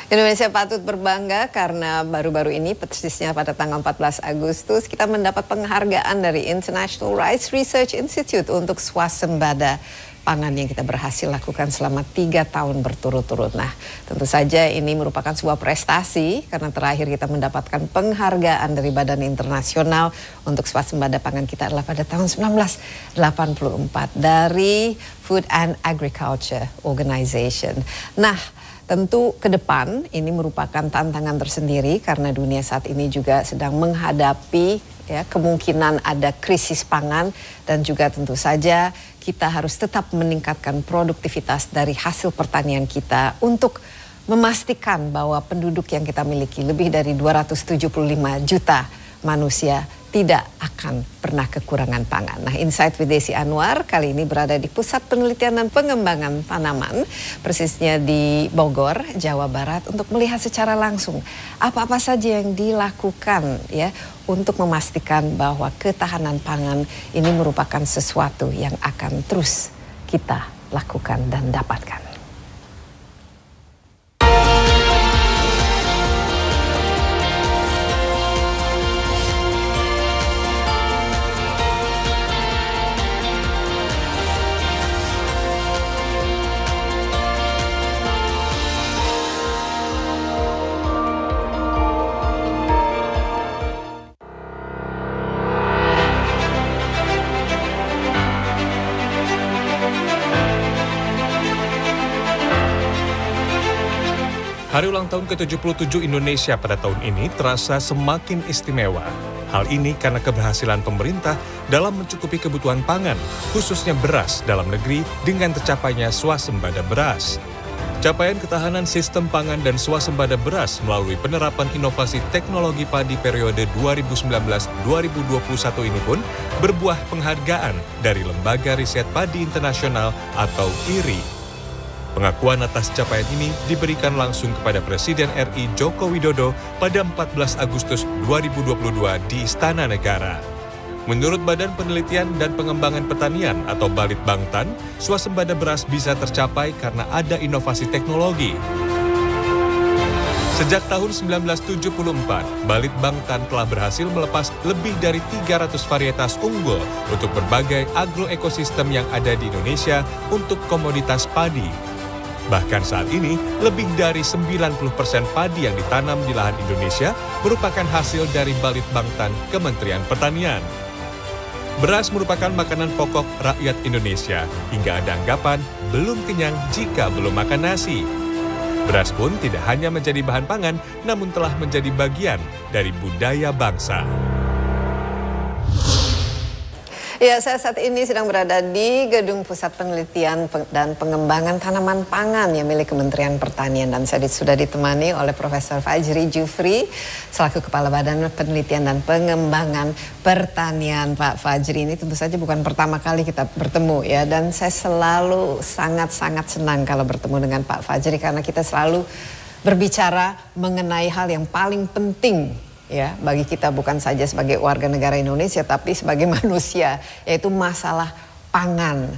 Indonesia patut berbangga karena baru-baru ini, persisnya pada tanggal 14 Agustus, kita mendapat penghargaan dari International Rice Research Institute untuk swasembada pangan yang kita berhasil lakukan selama 3 tahun berturut-turut. Nah, tentu saja ini merupakan sebuah prestasi karena terakhir kita mendapatkan penghargaan dari Badan Internasional untuk swasembada pangan kita adalah pada tahun 1984 dari Food and Agriculture Organization. Nah, tentu ke depan ini merupakan tantangan tersendiri karena dunia saat ini juga sedang menghadapi kemungkinan ada krisis pangan dan juga tentu saja kita harus tetap meningkatkan produktivitas dari hasil pertanian kita untuk memastikan bahwa penduduk yang kita miliki lebih dari 275 juta manusia tidak akan pernah kekurangan pangan. Nah, Insight with Desi Anwar kali ini berada di Pusat Penelitian dan Pengembangan Tanaman, persisnya di Bogor, Jawa Barat, untuk melihat secara langsung apa-apa saja yang dilakukan ya untuk memastikan bahwa ketahanan pangan ini merupakan sesuatu yang akan terus kita lakukan dan dapatkan. Hari ulang tahun ke-77 Indonesia pada tahun ini terasa semakin istimewa. Hal ini karena keberhasilan pemerintah dalam mencukupi kebutuhan pangan, khususnya beras dalam negeri dengan tercapainya swasembada beras. Capaian ketahanan sistem pangan dan swasembada beras melalui penerapan inovasi teknologi padi periode 2019-2021 ini pun berbuah penghargaan dari Lembaga Riset Padi Internasional atau IRI. Pengakuan atas capaian ini diberikan langsung kepada Presiden RI Joko Widodo pada 14 Agustus 2022 di Istana Negara. Menurut Badan Penelitian dan Pengembangan Pertanian atau Balitbangtan, swasembada beras bisa tercapai karena ada inovasi teknologi. Sejak tahun 1974, Balitbangtan telah berhasil melepas lebih dari 300 varietas unggul untuk berbagai agroekosistem yang ada di Indonesia untuk komoditas padi. Bahkan saat ini, lebih dari 90% padi yang ditanam di lahan Indonesia merupakan hasil dari Balitbangtan Kementerian Pertanian. Beras merupakan makanan pokok rakyat Indonesia, hingga ada anggapan belum kenyang jika belum makan nasi. Beras pun tidak hanya menjadi bahan pangan, namun telah menjadi bagian dari budaya bangsa. Ya, saya saat ini sedang berada di Gedung Pusat Penelitian dan Pengembangan Tanaman Pangan yang milik Kementerian Pertanian, dan saya sudah ditemani oleh Profesor Fajri Jufri selaku Kepala Badan Penelitian dan Pengembangan Pertanian. Pak Fajri, ini tentu saja bukan pertama kali kita bertemu ya, dan saya selalu sangat-sangat senang kalau bertemu dengan Pak Fajri karena kita selalu berbicara mengenai hal yang paling penting ya bagi kita, bukan saja sebagai warga negara Indonesia tapi sebagai manusia, yaitu masalah pangan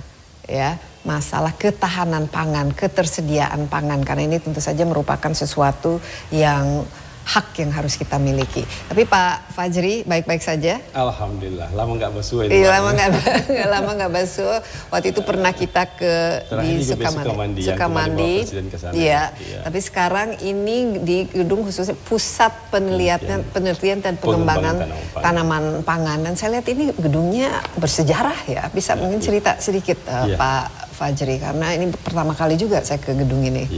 ya, masalah ketahanan pangan, ketersediaan pangan, karena ini tentu saja merupakan sesuatu yang hak yang harus kita miliki. Tapi Pak Fajri baik-baik saja? Alhamdulillah, lama nggak basuh ini. Iya, lama nggak basuh. Waktu itu pernah kita di Sukamandi. Iya. Tapi sekarang ini di gedung khususnya Pusat Penelitian dan Pengembangan Tanaman Pangan. Dan saya lihat ini gedungnya bersejarah ya. Bisa mungkin cerita sedikit Pak Fajri, karena ini pertama kali juga saya ke gedung ini.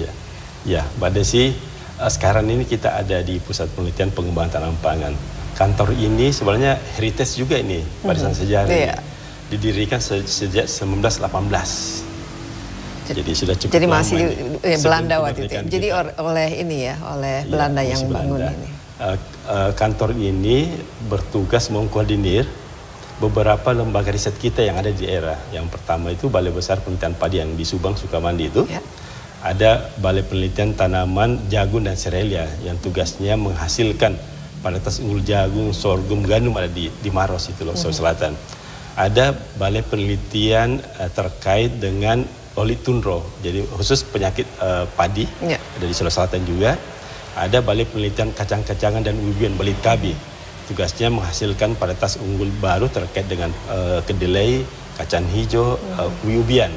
Iya, Mbak Desi. Sekarang ini kita ada di Pusat Penelitian Pengembangan Tanaman Pangan. Kantor ini sebenarnya heritage juga ini, warisan sejarah. Didirikan sejak 1918. Jadi sudah cukup lama. Jadi masih Belanda waktu itu. Jadi oleh ini ya, oleh Belanda yang bangun ini. Kantor ini bertugas mengkoordinir beberapa lembaga riset kita yang ada di daerah. Yang pertama itu Balai Besar Penelitian Padi yang di Subang, Sukamandi itu. Ada Balai Penelitian Tanaman Jagung dan Serealia yang tugasnya menghasilkan varietas unggul jagung, sorghum, gandum ada di Maros itu loh, Sulawesi Selatan. Ada Balai Penelitian terkait dengan Oli Tunro, jadi khusus penyakit padi, ada di Sulawesi Selatan juga. Ada Balai Penelitian Kacang-Kacangan dan Ubi-ubian Balit KB. Tugasnya menghasilkan varietas unggul baru terkait dengan kedelai, kacang hijau, ubi-ubian.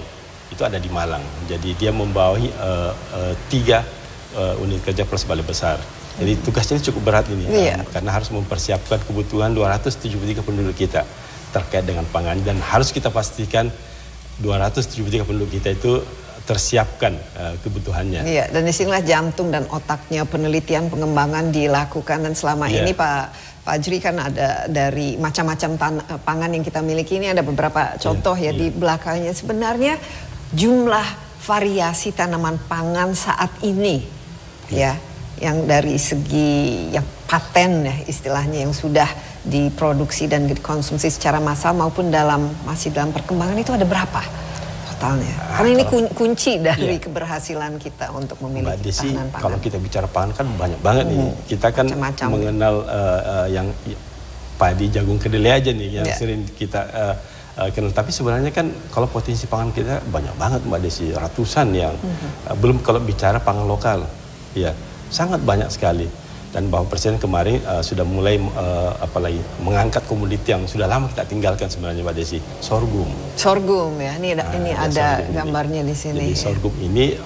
Itu ada di Malang. Jadi dia membawahi 3 unit kerja plus balai besar. Jadi tugasnya cukup berat ini, karena harus mempersiapkan kebutuhan 273 penduduk kita terkait dengan pangan, dan harus kita pastikan 273 penduduk kita itu tersiapkan kebutuhannya. Iya, dan disinilah jantung dan otaknya penelitian pengembangan dilakukan, dan selama ini Pak Fajri kan ada dari macam-macam pangan yang kita miliki ini, ada beberapa contoh di belakangnya. Sebenarnya jumlah variasi tanaman pangan saat ini yang dari segi paten istilahnya yang sudah diproduksi dan dikonsumsi secara massal maupun masih dalam perkembangan itu ada berapa? Karena ini kunci dari keberhasilan kita untuk memiliki tahanan pangan. Kalau kita bicara pangan kan banyak banget nih. Kita kan mengenal yang padi, jagung, kedelai aja nih yang sering kita kenal. Tapi sebenarnya kan kalau potensi pangan kita banyak banget Mbak Desi, ratusan yang belum kalau bicara pangan lokal, sangat banyak sekali. Dan Bapak Presiden kemarin sudah mulai mengangkat komoditi yang sudah lama kita tinggalkan sebenarnya Mbak Desi, sorghum. Sorghum ini ada gambarnya di sini. Jadi sorghum ini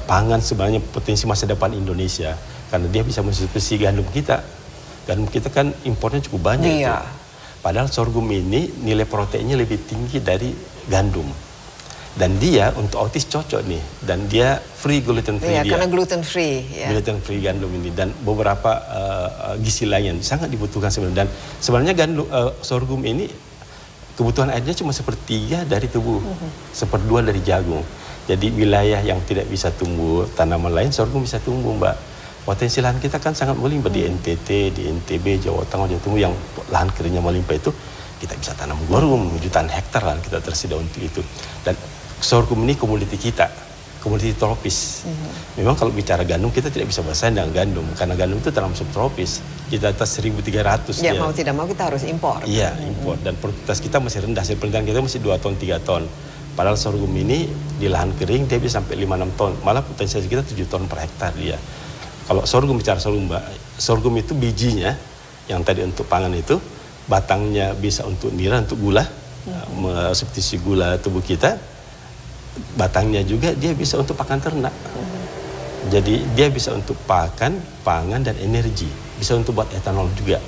pangan sebenarnya potensi masa depan Indonesia, karena dia bisa mensubstitusi gandum kita. Gandum kita kan impornya cukup banyak. Padahal sorghum ini nilai proteinnya lebih tinggi dari gandum. Dan dia untuk autis cocok nih, dan dia free gluten free karena gluten free. Gluten free gandum ini, dan beberapa gizi lain sangat dibutuhkan sebenarnya. Dan sebenarnya sorghum ini kebutuhan airnya cuma 1/3 dari tubuh, 1/2 dari jagung. Jadi wilayah yang tidak bisa tumbuh tanaman lain, sorghum bisa tumbuh, Mbak. Potensi lahan kita kan sangat melimpah di NTT, di NTB, Jawa Tengah, Jawa Timur yang lahan keringnya melimpah itu, kita bisa tanam sorghum, jutaan hektar lahan kita tersedia untuk itu. Dan sorghum ini komoditi kita, komoditi tropis. Memang kalau bicara gandum kita tidak bisa bersaing dengan gandum, karena gandum itu tanam subtropis di atas 1.300. Mau tidak mau kita harus impor. Iya, impor, dan produktivitas kita masih rendah. Hasil penelitian kita masih 2 ton, 3 ton. Padahal sorghum ini di lahan kering dia bisa sampai 5-6 ton. Malah potensi kita 7 ton per hektar dia. Kalau sorghum, bicara sorghum, Mbak, sorghum itu bijinya yang tadi untuk pangan itu, batangnya bisa untuk nira, untuk gula, substitusi gula tubuh kita. Batangnya juga dia bisa untuk pakan ternak. Jadi dia bisa untuk pakan, pangan, dan energi. Bisa untuk buat etanol juga.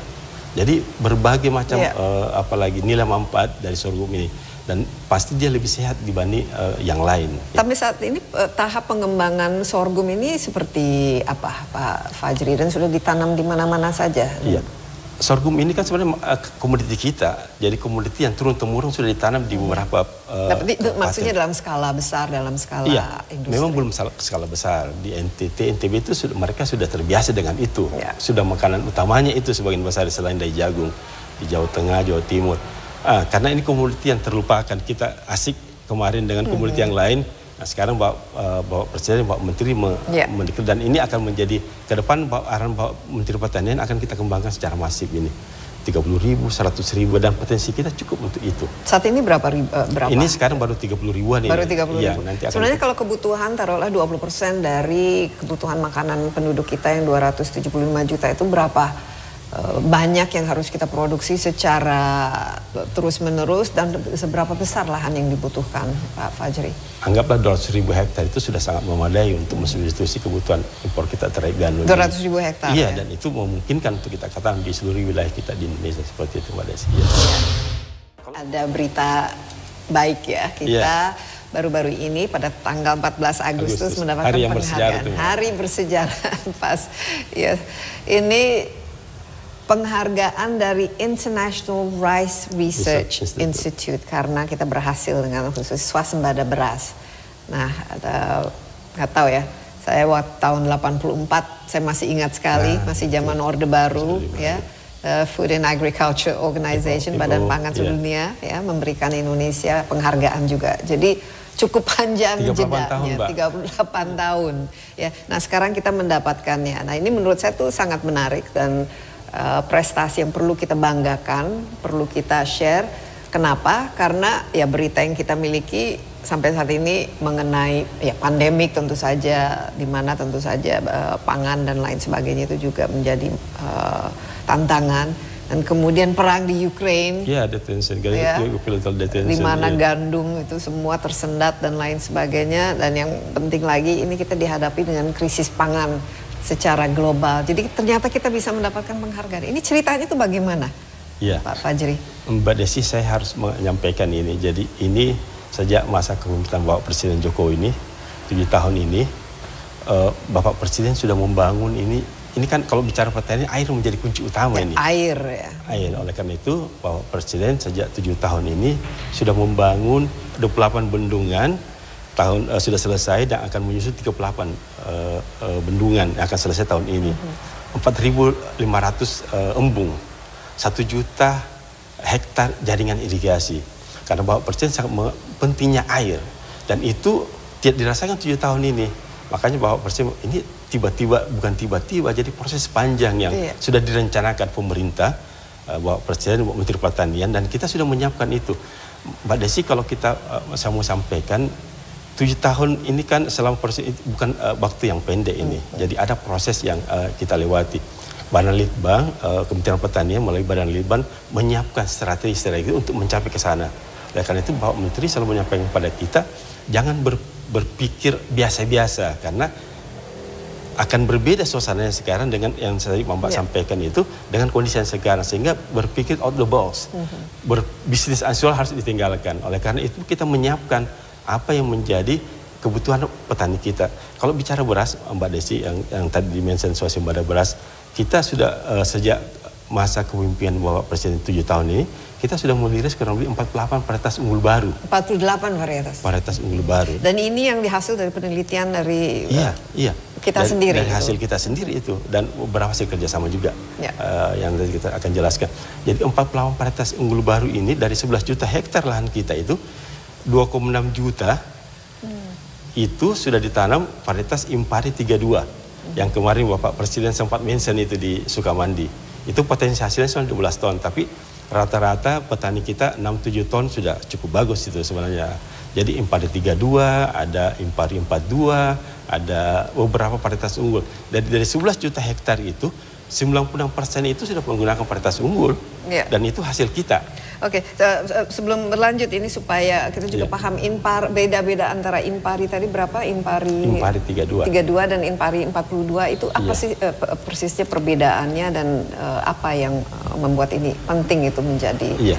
Jadi berbagai macam apalagi nilai manfaat dari sorghum ini. Dan pasti dia lebih sehat dibanding yang lain. Tapi saat ini tahap pengembangan sorghum ini seperti apa Pak Fajri, dan sudah ditanam di mana-mana saja? Iya. Sorghum ini kan sebenarnya komoditi kita, jadi komoditi yang turun-temurun sudah ditanam di beberapa. Tapi itu maksudnya dalam skala besar, dalam skala industri. Memang belum skala besar. Di NTT, NTB itu mereka sudah terbiasa dengan itu. Sudah makanan utamanya itu sebagian besar selain dari jagung. Di Jawa Tengah, Jawa Timur. Karena ini komoditi yang terlupakan. Kita asik kemarin dengan komoditi yang lain. Nah, sekarang Bapak Presiden, Bapak Menteri mendeklarasikan, dan ini akan menjadi ke depan arahan Bapak Menteri Pertanian akan kita kembangkan secara masif ini. 30.000, 100.000, dan potensi kita cukup untuk itu. Saat ini berapa? Ini sekarang baru 30.000-an ini. Baru 30.000. Ya, nanti akan sebenarnya kalau kebutuhan taruhlah 20% dari kebutuhan makanan penduduk kita yang 275 juta itu berapa? Banyak yang harus kita produksi secara terus-menerus, dan seberapa besar lahan yang dibutuhkan, Pak Fajri? Anggaplah 200.000 hektar itu sudah sangat memadai untuk mensubstitusi kebutuhan impor kita terkait gandum. 200.000 hektar? Iya, dan itu memungkinkan untuk kita katakan di seluruh wilayah kita di Indonesia seperti itu, Mbak Desi. Ada berita baik ya, kita baru-baru ini pada tanggal 14 Agustus mendapatkan penghargaan. Hari bersejarah pas. Ya, ini penghargaan dari International Rice Research Institute karena kita berhasil dengan khusus swasembada beras. Nah, nggak tahu ya, saya waktu tahun 84 saya masih ingat sekali, masih zaman Orde Baru ya, Food and Agriculture Organization, Badan Pangan Sedunia ya, memberikan Indonesia penghargaan juga. Jadi cukup panjang jedanya, 38 tahun ya. Nah, sekarang kita mendapatkannya. Nah, ini menurut saya tuh sangat menarik dan prestasi yang perlu kita banggakan, perlu kita share. Kenapa? Karena ya berita yang kita miliki sampai saat ini mengenai ya pandemik tentu saja, di mana tentu saja pangan dan lain sebagainya itu juga menjadi tantangan, dan kemudian perang di Ukraine, ya detention, ya, di mana ya. gandum itu semua tersendat dan lain sebagainya, dan yang penting lagi ini kita dihadapi dengan krisis pangan secara global. Jadi ternyata kita bisa mendapatkan penghargaan. Ini ceritanya itu bagaimana, ya, Pak Fajri? Mbak Desi, saya harus menyampaikan ini. Jadi ini sejak masa kepemimpinan Bapak Presiden Jokowi ini, 7 tahun ini, Bapak Presiden sudah membangun ini kan kalau bicara pertanian, air menjadi kunci utama ini. Air ya. Air, oleh karena itu Bapak Presiden sejak 7 tahun ini sudah membangun 28 bendungan, sudah selesai dan akan menyusun 38 bendungan yang akan selesai tahun ini. 4.500 embung, 1 juta hektar jaringan irigasi. Karena Bapak Presiden sangat pentingnya air, dan itu tidak dirasakan 7 tahun ini. Makanya Bapak Presiden ini bukan tiba-tiba, jadi proses panjang yang sudah direncanakan pemerintah, Bapak Presiden, Bapak Menteri Pertanian, dan kita sudah menyiapkan itu. Mbak Desi, kalau kita saya mau sampaikan, 7 tahun ini kan selama proses bukan waktu yang pendek ini. Jadi ada proses yang kita lewati. Badan Litbang, Kementerian Pertanian melalui Badan Litbang menyiapkan strategi untuk mencapai ke sana. Oleh karena itu Bapak Menteri selalu menyampaikan kepada kita, jangan berpikir biasa-biasa, karena akan berbeda suasananya sekarang dengan yang tadi Mbak sampaikan itu, dengan kondisi yang sekarang, sehingga berpikir out the box. Berbisnis asual harus ditinggalkan. Oleh karena itu kita menyiapkan apa yang menjadi kebutuhan petani kita. Kalau bicara beras, Mbak Desi, yang tadi dimention swasembada beras, kita sudah sejak masa kepemimpinan Bapak Presiden 7 tahun ini, kita sudah meliris kurang lebih 48 varietas unggul baru. 48 varietas? Varietas unggul baru. Dan ini yang dihasil dari penelitian dari kita sendiri. Dari itu. hasil kita sendiri itu. Dan beberapa hasil kerjasama juga yang kita akan jelaskan. Jadi 48 varietas unggul baru ini dari 11 juta hektar lahan kita itu, 2,6 juta itu sudah ditanam varietas Impari 32. Yang kemarin Bapak Presiden sempat mention itu di Sukamandi. Itu potensi hasilnya cuma 12 ton, tapi rata-rata petani kita 6-7 ton sudah cukup bagus itu sebenarnya. Jadi Impari 32, ada Impari 42, ada beberapa varietas unggul. Dari 11 juta hektar itu, 96% itu sudah menggunakan varietas unggul, dan itu hasil kita. Oke, sebelum berlanjut ini supaya kita juga paham beda-beda antara Impari tadi berapa? Impari 32 dan Impari 42 itu apa sih persisnya perbedaannya, dan apa yang membuat ini penting itu menjadi?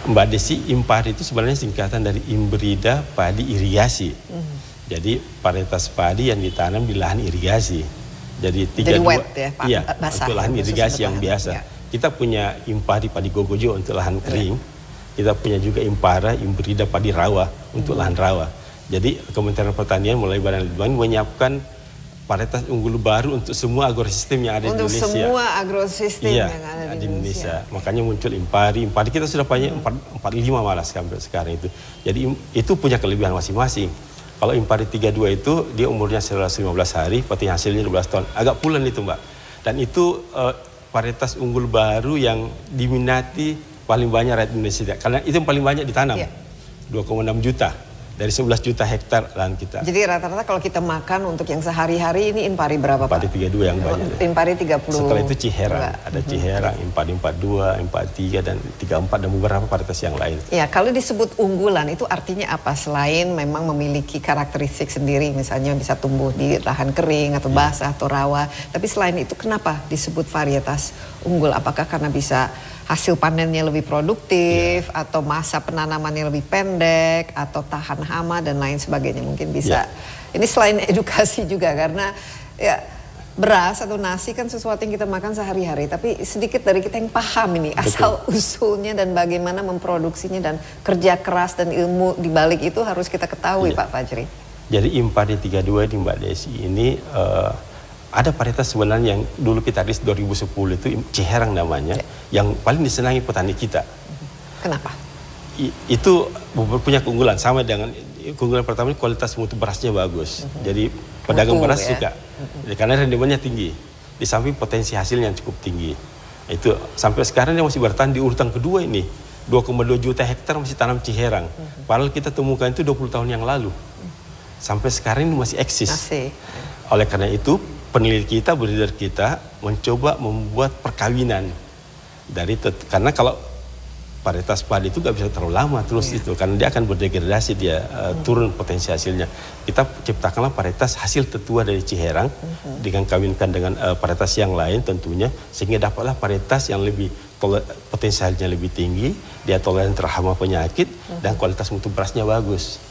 Mbak Desi, Impari itu sebenarnya singkatan dari Imbrida Padi Irigasi. Jadi varietas padi yang ditanam di lahan irigasi. Jadi 32 wet ya, basah, untuk lahan irigasi yang biasa. Kita punya Impari Padi Gogojo untuk lahan kering. Kita punya juga Impara, Imbrida Padi Rawa untuk lahan rawa. Jadi Kementerian Pertanian melalui Badan Litbang menyiapkan varietas unggul baru untuk semua agrosistem yang ada di Indonesia. Untuk semua agrosistem yang ada di Indonesia. Makanya muncul Impari kita sudah punya 45 malah sampai sekarang itu. Jadi itu punya kelebihan masing-masing. Kalau Impari 32 itu dia umurnya 15 hari, potensi hasilnya 12 ton. Agak pulen itu, Mbak. Dan itu varietas unggul baru yang diminati paling banyak rakyat Indonesia, karena itu yang paling banyak ditanam. 2,6 juta dari 11 juta hektar lahan kita. Jadi rata-rata kalau kita makan untuk yang sehari-hari ini Impari berapa, Pak? Impari 32 yang banyak. Impari 30. Setelah itu Ciherang, ada Ciherang, Impari 42, Impari 3 dan 34 dan beberapa varietas yang lain. Ya, kalau disebut unggulan itu artinya apa? Selain memang memiliki karakteristik sendiri, misalnya bisa tumbuh di lahan kering atau basah atau rawa, tapi selain itu kenapa disebut varietas unggul? Apakah karena bisa hasil panennya lebih produktif, atau masa penanamannya lebih pendek, atau tahan hama dan lain sebagainya? Mungkin bisa. Ini selain edukasi juga, karena ya beras atau nasi kan sesuatu yang kita makan sehari-hari, tapi sedikit dari kita yang paham ini asal usulnya dan bagaimana memproduksinya, dan kerja keras dan ilmu di balik itu harus kita ketahui, Pak Fajri. Jadi Impari 32 di Mbak Desi ini ada varietas sebenarnya yang dulu kita rilis 2010 itu Ciherang namanya, yang paling disenangi petani kita. Kenapa? Itu punya keunggulan, sama dengan keunggulan pertama, kualitas mutu berasnya bagus. Jadi pedagang beras suka, karena rendemennya tinggi. Di samping potensi hasilnya yang cukup tinggi. Itu sampai sekarang dia masih bertahan di urutan kedua ini 2,2 juta hektar masih tanam ciherang. Padahal kita temukan itu 20 tahun yang lalu. Sampai sekarang ini masih eksis. Oleh karena itu, peneliti kita, breeder kita mencoba membuat perkawinan karena kalau varietas padi itu nggak bisa terlalu lama terus itu, karena dia akan berdegradasi, dia turun potensi hasilnya. Kita ciptakanlah varietas hasil tertua dari ciherang dengan kawinkan dengan varietas yang lain tentunya, sehingga dapatlah varietas yang lebih potensialnya lebih tinggi, dia toleran terhadap hama penyakit, dan kualitas mutu berasnya bagus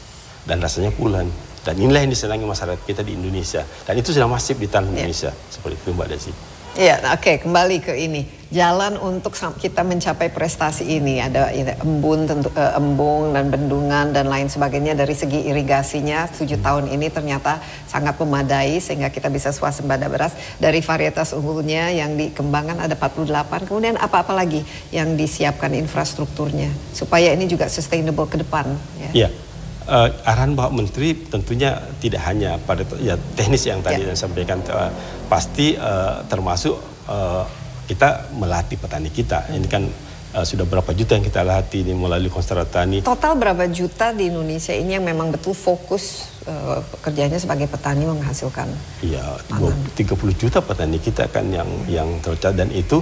dan rasanya pulen. Dan inilah yang disenangi masyarakat kita di Indonesia, dan itu sudah masif di tanah Indonesia seperti itu, Mbak Desi. Ya, oke, kembali ke ini. Jalan untuk kita mencapai prestasi ini ada embung dan bendungan dan lain sebagainya. Dari segi irigasinya 7 tahun ini ternyata sangat memadai sehingga kita bisa swasembada beras. Dari varietas unggulnya yang dikembangkan ada 48. Kemudian apa-apa lagi yang disiapkan infrastrukturnya supaya ini juga sustainable ke depan, ya. Iya. Arahan Bapak Menteri tentunya tidak hanya pada teknis yang tadi saya sampaikan, pasti termasuk kita melatih petani kita. Ini kan sudah berapa juta yang kita latih ini melalui Konsentrasi Tani. Total berapa juta di Indonesia ini yang memang betul fokus kerjanya sebagai petani menghasilkan? Iya, 30 juta petani kita kan yang tercatat, dan itu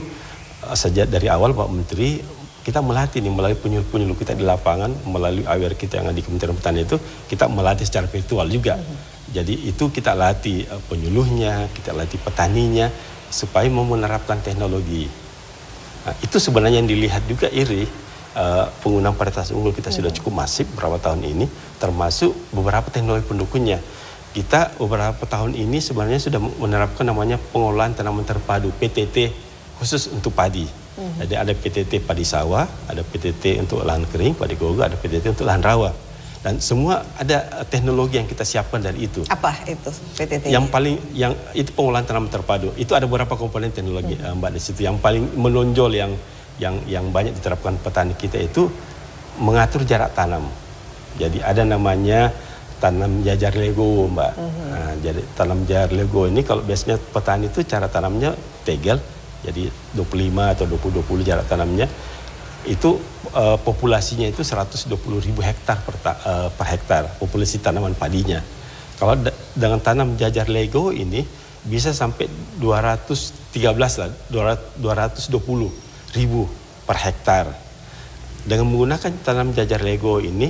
sejak dari awal Pak Menteri kita melatih nih melalui penyuluh-penyuluh kita di lapangan, melalui aware kita yang di Kementerian Pertanian itu, kita melatih secara virtual juga. Jadi itu kita latih penyuluhnya, kita latih petaninya, supaya mau menerapkan teknologi. Nah, itu sebenarnya yang dilihat juga penggunaan varietas unggul kita sudah cukup masif beberapa tahun ini, termasuk beberapa teknologi pendukungnya. Kita beberapa tahun ini sebenarnya sudah menerapkan namanya pengolahan tanaman terpadu, PTT, khusus untuk padi. Jadi ada PTT padi sawah, ada PTT untuk lahan kering, padi gogo, ada PTT untuk lahan rawa. Dan semua ada teknologi yang kita siapkan dari itu. Apa itu PTT? Yang itu pengolahan tanaman terpadu. Itu ada beberapa komponen teknologi, Mbak, di situ. Yang paling menonjol yang banyak diterapkan petani kita itu mengatur jarak tanam. Jadi ada namanya tanam jajar lego, Mbak. Nah, jadi tanam jajar lego ini kalau biasanya petani itu cara tanamnya tegel. Jadi 25 atau 20-20 jarak tanamnya, itu populasinya itu 120.000 hektar per hektar, populasi tanaman padinya. Kalau dengan tanam jajar lego ini bisa sampai 220.000 per hektar. Dengan menggunakan tanam jajar lego ini,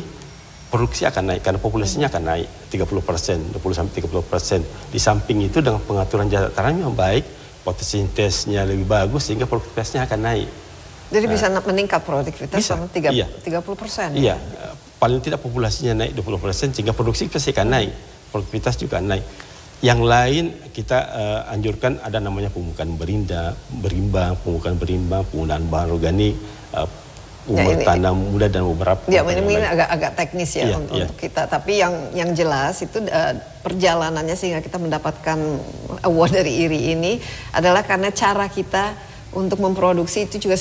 produksi akan naik karena populasinya akan naik 30%, 20-30%. Di samping itu dengan pengaturan jarak tanam yang baik, fotosintesnya lebih bagus sehingga produktivitasnya akan naik. Jadi bisa meningkat produktivitas sama 30%? Iya, paling tidak populasinya naik 20% sehingga produksi pasti akan naik, produktivitas juga naik. Yang lain kita anjurkan ada namanya pemupukan berimbang, penggunaan bahan organik, umur tanam muda dan beberapa. Ya, ini agak teknis ya untuk kita. Tapi yang jelas itu perjalanannya sehingga kita mendapatkan award dari IRI ini adalah karena cara kita untuk memproduksi itu juga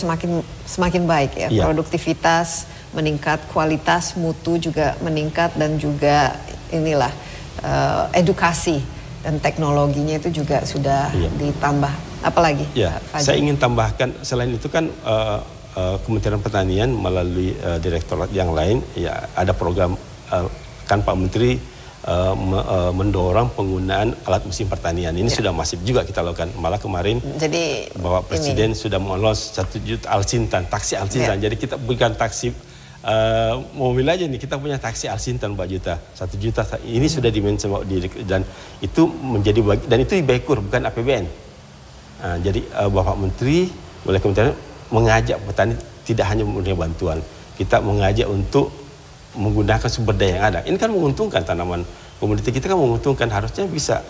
semakin baik ya. Produktivitas meningkat, kualitas mutu juga meningkat, dan juga inilah edukasi dan teknologinya itu juga sudah ditambah. Apalagi? Ya, saya ingin tambahkan selain itu kan Kementerian Pertanian melalui direktorat yang lain ya ada program kan Pak Menteri mendorong penggunaan alat mesin pertanian. Ini sudah masif juga kita lakukan. Malah kemarin Bapak Presiden sudah mengelos 1 juta Alsintan, taksi Alsintan. Jadi kita bukan taksi mobil aja nih, kita punya taksi Alsintan 4 juta, 1 juta. Ini sudah dimensi dan itu menjadi dan itu dibekur bukan APBN. Jadi Bapak Menteri oleh Kementerian mengajak petani tidak hanya memberikan bantuan, kita mengajak untuk menggunakan sumber daya yang ada. Ini kan menguntungkan tanaman komoditi kita, kan menguntungkan, harusnya bisa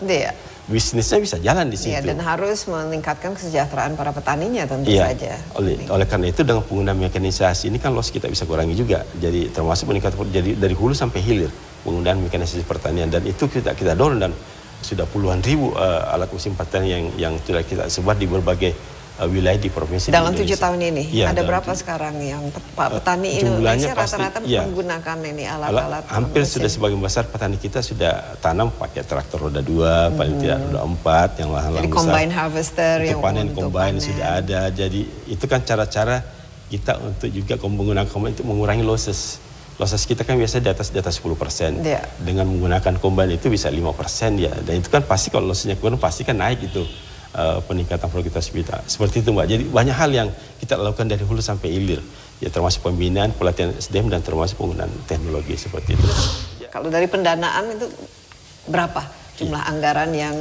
bisnisnya bisa jalan di situ. Dan harus meningkatkan kesejahteraan para petaninya tentu saja. Oleh karena itu dengan penggunaan mekanisasi ini kan loss kita bisa kurangi juga. Jadi termasuk meningkatkan jadi dari hulu sampai hilir penggunaan mekanisasi pertanian, dan itu kita dorong, dan sudah puluhan ribu alat mesin pertanian yang sudah kita sebar di berbagai wilayah di provinsi dalam 7 tahun ini. Ada berapa sekarang yang petani Indonesia rata-rata menggunakan ini alat-alat? Hampir sudah sebagian besar petani kita sudah tanam pakai traktor roda 2, paling tidak roda 4, yang lahan besar. Jadi combine harvester, untuk panen combine sudah ada. Jadi itu kan cara-cara kita untuk juga menggunakan combine itu mengurangi losses. Losses kita kan biasa di atas 10%. Dengan menggunakan combine itu bisa 5% ya. Dan itu kan pasti kalau lossnya kurang pasti kan naik itu peningkatan produktivitas kita. Seperti itu Mbak. Jadi banyak hal yang kita lakukan dari hulu sampai hilir. Ya termasuk pembinaan, pelatihan SDM dan termasuk penggunaan teknologi seperti itu. Kalau dari pendanaan itu berapa jumlah anggaran yang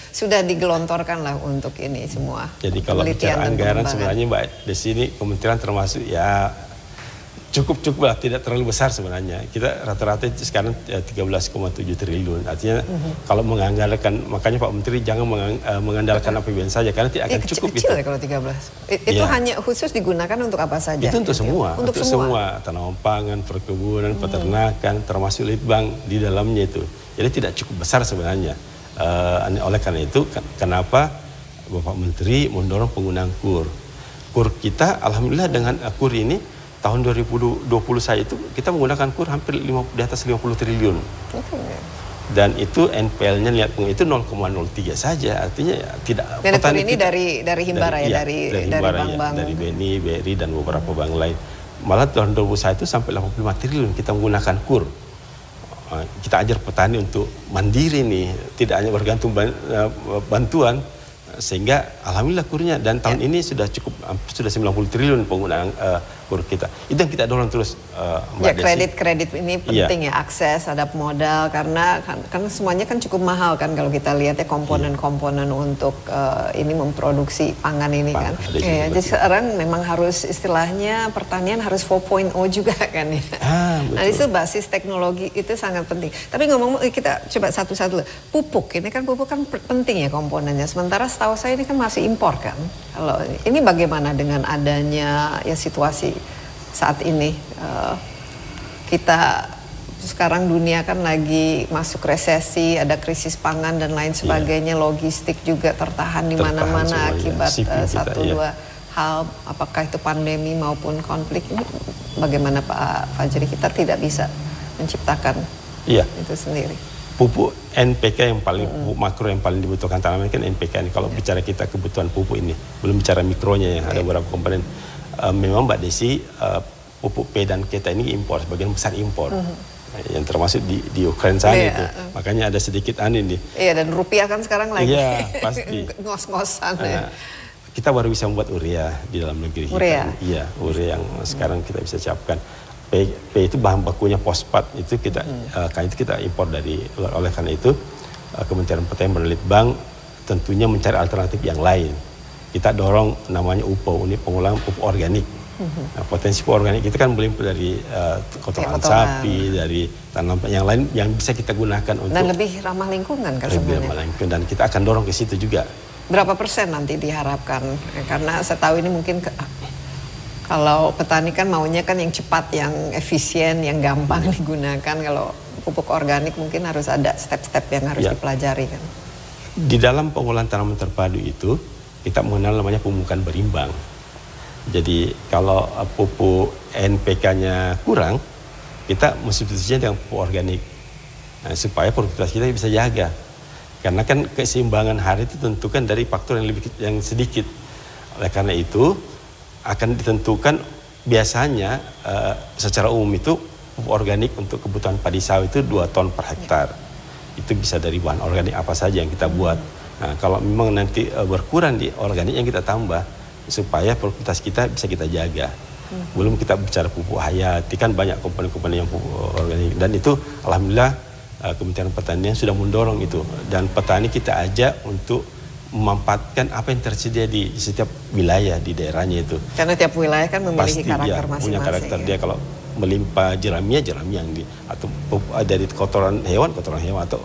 sudah digelontorkan lah untuk ini semua? Jadi kalau bicara anggaran sebenarnya Mbak, di sini kementerian termasuk ya cukup lah, tidak terlalu besar sebenarnya. Kita rata-rata sekarang 13,7 triliun. Artinya kalau mengandalkan, makanya Pak Menteri jangan mengandalkan APBN saja karena tidak akan cukup. Kecil ya kalau 13. Itu hanya khusus digunakan untuk apa saja? Itu untuk semua. Untuk semua. Tanaman pangan, perkebunan, peternakan, termasuk litbang di dalamnya itu. Jadi tidak cukup besar sebenarnya. Oleh karena itu, kenapa Bapak Menteri mendorong penggunaan KUR? KUR kita, alhamdulillah dengan KUR ini, tahun 2020 saya itu kita menggunakan KUR hampir di atas 50 triliun. Dan itu NPL-nya lihat itu 0,03 saja. Artinya ya, tidak. Dan KUR ini dari Himbara dari bank-bank. Dari BNI, BRI dan beberapa bank lain. Malah tahun 2021 itu sampai 85 triliun kita menggunakan KUR. Kita ajar petani untuk mandiri nih, tidak hanya bergantung bantuan. Sehingga alhamdulillah KUR-nya dan tahun ini sudah 90 triliun penggunaan KUR kita. Itu yang kita dorong terus Mbak Desi. Kredit ini penting ya, akses terhadap modal karena semuanya kan cukup mahal kan kalau kita lihat ya komponen-komponen untuk ini memproduksi pangan ini kan. Jadi sekarang memang harus istilahnya pertanian harus 4.0 juga kan ya. Nah itu basis teknologi itu sangat penting. Tapi ngomong kita coba satu-satu. Pupuk kan penting ya komponennya. Sementara setahu saya ini kan masih impor kan. Kalau ini bagaimana dengan adanya ya situasi saat ini kita sekarang dunia kan lagi masuk resesi, ada krisis pangan dan lain sebagainya, logistik juga tertahan di mana-mana akibat dua hal, apakah itu pandemi maupun konflik. Ini bagaimana Pak Fajri, kita tidak bisa menciptakan itu sendiri. Pupuk NPK yang paling pupuk makro yang paling dibutuhkan tanaman kan NPK ini. Kalau bicara kita kebutuhan pupuk ini, belum bicara mikronya yang ada beberapa komponen. Memang Mbak Desi, pupuk P dan kita ini impor, sebagian besar impor. Yang termasuk di Ukraina sana itu. Makanya ada sedikit ini. Iya, dan rupiah kan sekarang lagi pasti ngos-ngosan. Kita baru bisa membuat urea di dalam negeri kita. Iya, urea yang sekarang kita bisa siapkan. P itu bahan bakunya fosfat, itu kita kita impor dari luar. Oleh karena itu Kementerian Pertanian dan Litbang tentunya mencari alternatif yang lain. Kita dorong namanya UPO, unit pengolahan pupuk organik. Nah, potensi pupuk organik itu kan melimpah dari kotoran sapi, dari tanaman yang lain yang bisa kita gunakan untuk dan lebih ramah lingkungan kan sebenarnya. Lebih ramah lingkungan, dan kita akan dorong ke situ juga. Berapa persen nanti diharapkan? Karena saya tahu ini mungkin kalau petani kan maunya kan yang cepat, yang efisien, yang gampang digunakan. Kalau pupuk organik mungkin harus ada step-step yang harus dipelajari kan. Di dalam pengolahan tanaman terpadu itu kita mengenal namanya pemupukan berimbang. Jadi kalau pupuk NPK-nya kurang, kita mensubstitusinya dengan pupuk organik. Nah, supaya produktivitas kita bisa jaga. Karena kan keseimbangan hari itu tentukan dari faktor yang sedikit. Oleh karena itu akan ditentukan biasanya secara umum itu pupuk organik untuk kebutuhan padi sawit itu 2 ton per hektar. Itu bisa dari bahan organik apa saja yang kita buat. Nah, kalau memang nanti berkurang di organik yang kita tambah supaya produktivitas kita bisa kita jaga. Belum kita bicara pupuk hayati, kan banyak komponen-komponen yang pupuk organik, dan itu alhamdulillah Kementerian Pertanian sudah mendorong itu, dan petani kita ajak untuk memanfaatkan apa yang tersedia di setiap wilayah di daerahnya itu. Karena tiap wilayah kan memiliki karakter masing-masing. Punya karakter dia. Kalau melimpah jerami yang atau dari kotoran hewan atau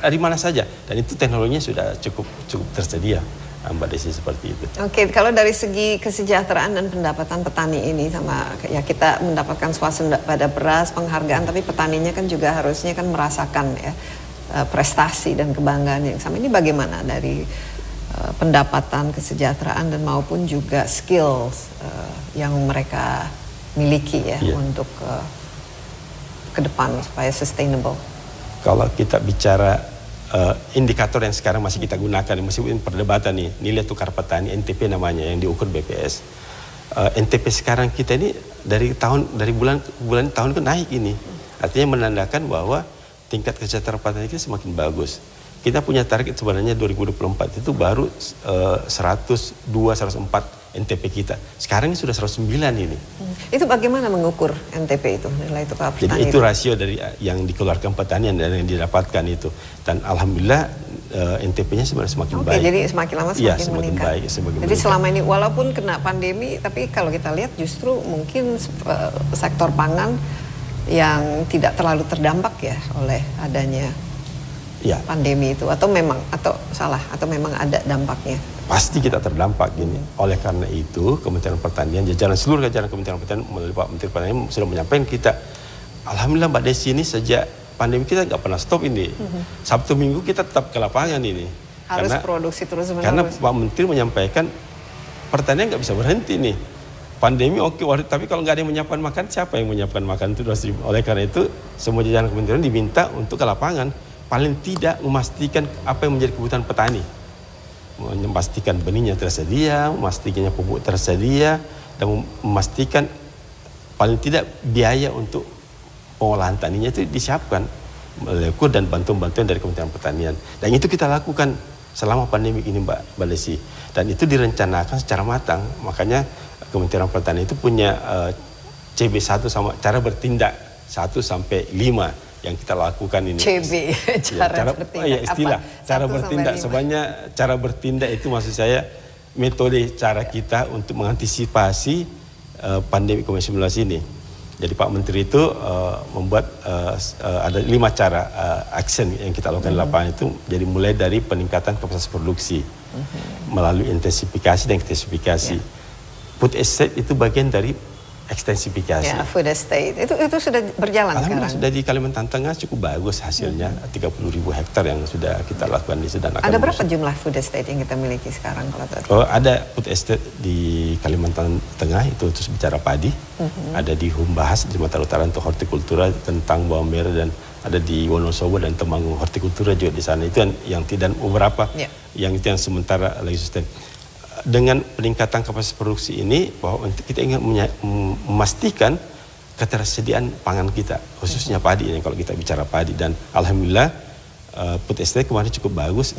dari mana saja, dan itu teknologinya sudah cukup tersedia, Mbak Desi, seperti itu. Oke, kalau dari segi kesejahteraan dan pendapatan petani ini, sama ya kita mendapatkan swasembada beras, penghargaan, tapi petaninya kan juga harusnya kan merasakan ya prestasi dan kebanggaan yang sama. Ini bagaimana dari pendapatan, kesejahteraan dan maupun juga skills yang mereka miliki ya untuk ke depan supaya sustainable. Kalau kita bicara indikator yang sekarang masih kita gunakan, meskipun perdebatan nih, nilai tukar petani NTP namanya yang diukur BPS. NTP sekarang kita ini dari bulan ke tahun ke naik ini. Artinya menandakan bahwa tingkat kesejahteraan petani kita semakin bagus. Kita punya target sebenarnya 2024 itu baru 104 NTP kita. Sekarang ini sudah 109 ini. Itu bagaimana mengukur NTP itu, nilai tukar petani? Jadi itu rasio dari yang dikeluarkan petani dan yang didapatkan itu. Dan alhamdulillah NTP-nya sebenarnya semakin baik. Jadi semakin lama semakin meningkat. Baik, semakin jadi selama ini walaupun kena pandemi, tapi kalau kita lihat justru mungkin sektor pangan yang tidak terlalu terdampak ya oleh adanya pandemi itu, atau memang memang ada dampaknya. Pasti kita terdampak gini. Oleh karena itu Kementerian Pertanian, seluruh jajaran Kementerian Pertanian melalui Pak Menteri Pertanian sudah menyampaikan kita, alhamdulillah Mbak Desi ini sejak pandemi kita nggak pernah stop ini. Sabtu Minggu kita tetap ke lapangan ini. Harus produksi terus menerus. Karena Pak Menteri menyampaikan pertanian nggak bisa berhenti nih. Pandemi oke, tapi kalau nggak ada yang menyiapkan makan, siapa yang menyiapkan makan itu? Oleh karena itu semua jajaran kementerian diminta untuk ke lapangan, paling tidak memastikan apa yang menjadi kebutuhan petani. Memastikan benihnya tersedia, memastikannya pupuk tersedia, dan memastikan paling tidak biaya untuk pengolahan taninya itu disiapkan melalui dan bantuan-bantuan dari Kementerian Pertanian. Dan itu kita lakukan selama pandemi ini Mbak Desi. Dan itu direncanakan secara matang. Makanya Kementerian Pertanian itu punya CB1 sama cara bertindak 1 sampai 5 yang kita lakukan ini. CB, cara bertindak. Ya, istilah cara bertindak. Sebenarnya cara bertindak itu maksud saya metode cara kita untuk mengantisipasi pandemi COVID-19 ini. Jadi Pak Menteri itu membuat ada 5 cara action yang kita lakukan di lapangan itu. Jadi mulai dari peningkatan kapasitas produksi melalui intensifikasi dan ekstensifikasi. Food estate itu bagian dari ekstensifikasi. Ya, food estate. Itu sudah berjalan sekarang. Sudah di Kalimantan Tengah cukup bagus hasilnya. 30.000 hektar yang sudah kita lakukan di Sudan. Ada berapa jumlah food estate yang kita miliki sekarang kalau tadi? Ada food estate di Kalimantan Tengah itu untuk bicara padi. Ada di Humbahas di Sumatera Utara untuk hortikultura tentang bawang merah, dan ada di Wonosobo dan Temanggung hortikultura juga di sana. Itu yang tidak beberapa yang itu yang sementara lagi sustain. Dengan peningkatan kapasitas produksi ini, bahwa kita ingin memastikan ketersediaan pangan kita, khususnya padi ini kalau kita bicara padi. Dan alhamdulillah food estate kemarin cukup bagus.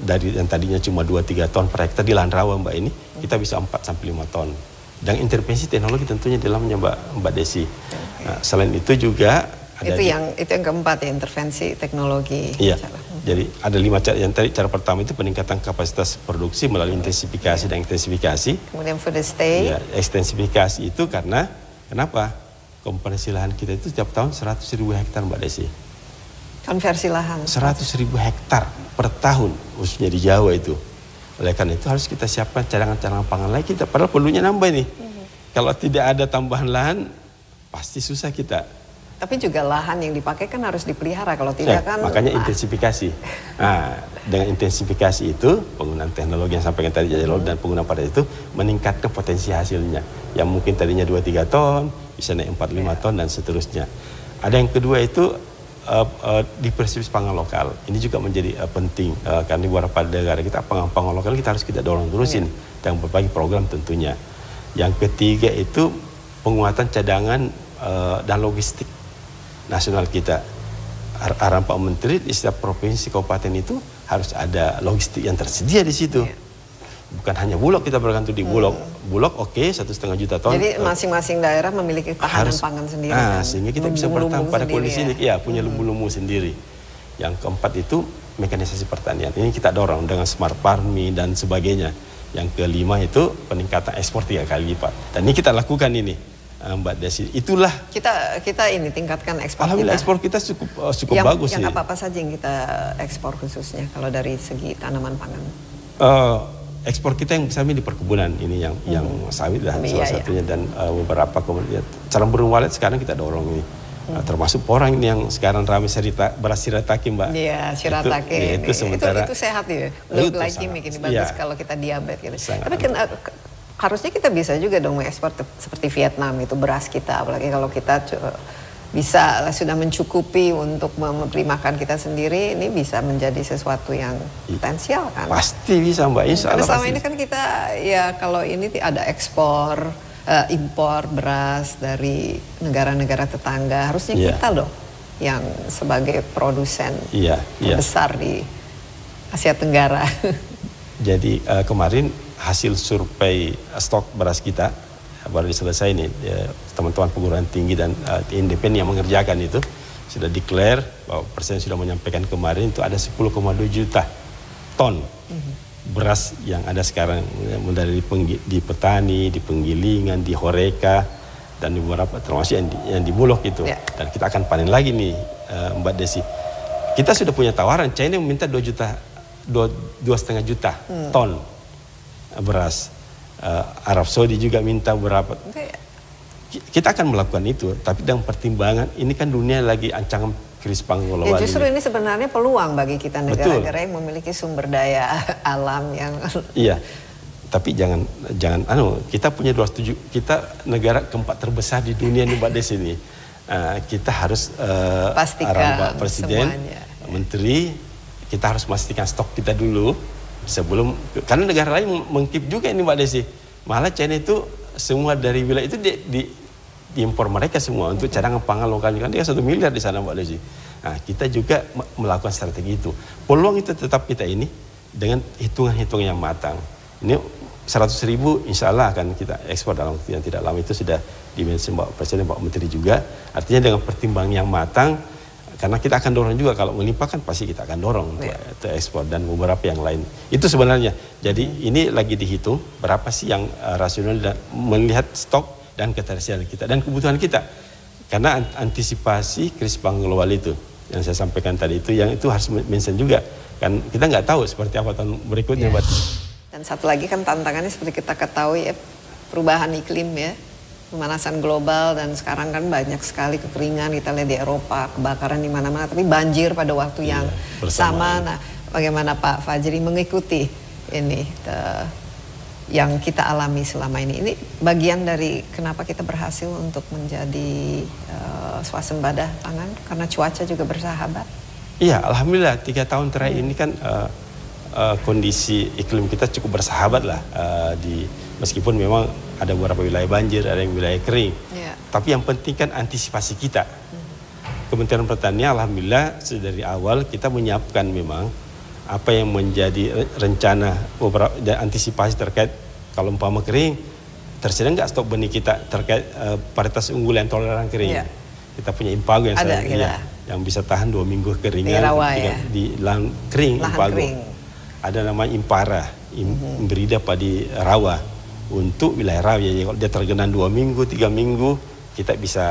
Dari yang tadinya cuma 2-3 ton per hektar di lahan rawa Mbak ini, kita bisa 4-5 ton. Dan intervensi teknologi tentunya di dalamnya Mbak Desi. Nah, selain itu juga ada itu yang keempat ya, intervensi teknologi. Iya. Jadi ada 5 cara. Yang tadi cara pertama itu peningkatan kapasitas produksi melalui intensifikasi dan ekstensifikasi. Kemudian food estate. Ya, ekstensifikasi itu kenapa? Konversi lahan kita itu setiap tahun 100.000 hektar Mbak Desi. Konversi lahan. 100.000 hektar per tahun, khususnya di Jawa itu. Oleh karena itu harus kita siapkan cadangan-cadangan pangan lain kita. Padahal perlunya nambah nih. Kalau tidak ada tambahan lahan, pasti susah kita. Tapi juga lahan yang dipakai kan harus dipelihara, kalau tidak kan. Makanya intensifikasi. Nah, dengan intensifikasi itu penggunaan teknologi yang sampaikan tadi dan penggunaan pada itu meningkatkan potensi hasilnya. Yang mungkin tadinya 2-3 ton bisa naik 4-5 ton dan seterusnya. Ada yang kedua itu diversifikasi pangan lokal. Ini juga menjadi penting karena di beberapa negara kita pangan lokal kita harus dorong terusin dan berbagai program tentunya. Yang ketiga itu penguatan cadangan dan logistik nasional kita. Arahan Pak Menteri di setiap provinsi kabupaten itu harus ada logistik yang tersedia di situ. Bukan hanya Bulog, kita bergantung di Bulog. Bulog 1,5 juta ton. Jadi masing-masing daerah memiliki tahanan pangan sendiri. Sehingga kita bisa bertahan pada kondisi ini. Ya, punya lumbu-lumbu sendiri. Yang keempat itu mekanisasi pertanian. Ini kita dorong dengan smart farming dan sebagainya. Yang kelima itu peningkatan ekspor 3 kali lipat. Dan ini kita lakukan ini. Mbak Desi, itulah kita ini tingkatkan ekspor. Alhamdulillah ekspor kita cukup bagus sih. Yang apa saja yang kita ekspor khususnya kalau dari segi tanaman pangan? Ekspor kita yang besar di perkebunan ini yang sawit lah salah satunya dan beberapa kemudian cara burung walet sekarang kita dorong ini. Termasuk porang ini yang sekarang ramai beras shirataki Mbak. Iya, shirataki. Itu sementara itu sehat ya. Low glycemic ini bagus kalau kita diabetes gitu. Tapi kan harusnya kita bisa juga dong mengekspor seperti Vietnam itu beras kita, apalagi kalau kita bisa sudah mencukupi untuk memberi makan kita sendiri, ini bisa menjadi sesuatu yang potensial kan? Pasti bisa Mbak, insya Allah. Karena selama ini kan kita ya kalau ini ada ekspor, impor beras dari negara-negara tetangga, harusnya kita loh yang sebagai produsen terbesar di Asia Tenggara. Jadi kemarin hasil survei stok beras kita baru selesai nih, teman-teman perguruan tinggi dan independen yang mengerjakan itu sudah declare bahwa Presiden sudah menyampaikan kemarin itu ada 10,2 juta ton beras yang ada sekarang, dari di petani, di penggilingan, di Horeca dan di beberapa termasuk yang di Bulog itu. Dan kita akan panen lagi nih Mbak Desi. Kita sudah punya tawaran, China meminta 2,5 juta ton beras. Arab Saudi juga minta berapa. Kita akan melakukan itu, tapi dengan pertimbangan ini kan dunia lagi ancaman krisis pangan global. Ya justru ini sebenarnya peluang bagi kita negara-negara yang memiliki sumber daya alam yang. Iya, tapi jangan kita punya 207, kita negara keempat terbesar di dunia nih Mbak Desi ini. Kita harus pastikan Pak Presiden, semuanya. Menteri, kita harus memastikan stok kita dulu. Sebelum, karena negara lain mengkip juga ini Mbak Desi. Malah China itu semua dari wilayah itu diimpor mereka semua untuk cadangan pangan lokalnya, kan dia 1 miliar di sana Mbak Desi. Nah, kita juga melakukan strategi itu. Peluang itu tetap kita ini dengan hitungan-hitungan yang matang. Ini 100.000 insya Allah akan kita ekspor dalam waktu yang tidak lama, itu sudah dimensi Mbak Presiden, Mbak Menteri juga. Artinya dengan pertimbangan yang matang, karena kita akan dorong juga, kalau melimpahkan pasti kita akan dorong untuk ekspor dan beberapa yang lain. Itu sebenarnya. Jadi ini lagi dihitung berapa sih yang rasional dan melihat stok dan ketersediaan kita dan kebutuhan kita. Karena antisipasi krisis pangan global itu yang saya sampaikan tadi itu, yang itu harus mention juga. Kan kita nggak tahu seperti apa tahun berikutnya. Dan satu lagi kan tantangannya seperti kita ketahui ya, perubahan iklim ya. Pemanasan global, dan sekarang kan banyak sekali kekeringan kita lihat di Eropa, kebakaran di mana-mana, tapi banjir pada waktu yang sama. Nah, bagaimana Pak Fajri mengikuti ini yang kita alami selama ini? Ini bagian dari kenapa kita berhasil untuk menjadi swasembada pangan, karena cuaca juga bersahabat. Iya, alhamdulillah 3 tahun terakhir ini kan kondisi iklim kita cukup bersahabat lah, meskipun memang ada beberapa wilayah banjir, ada yang wilayah kering. Tapi yang penting kan antisipasi kita. Kementerian Pertanian alhamdulillah dari awal kita menyiapkan memang apa yang menjadi rencana beberapa antisipasi terkait kalau umpama kering, tersedia nggak stok benih kita terkait varietas unggul yang toleran kering. Kita punya Impago yang bisa tahan 2 minggu keringan di lahan kering. Impago. Ada namanya Impara, Imbrida padi rawa. Untuk wilayah rawa, ya, kalau dia tergenang 2 minggu, 3 minggu, kita bisa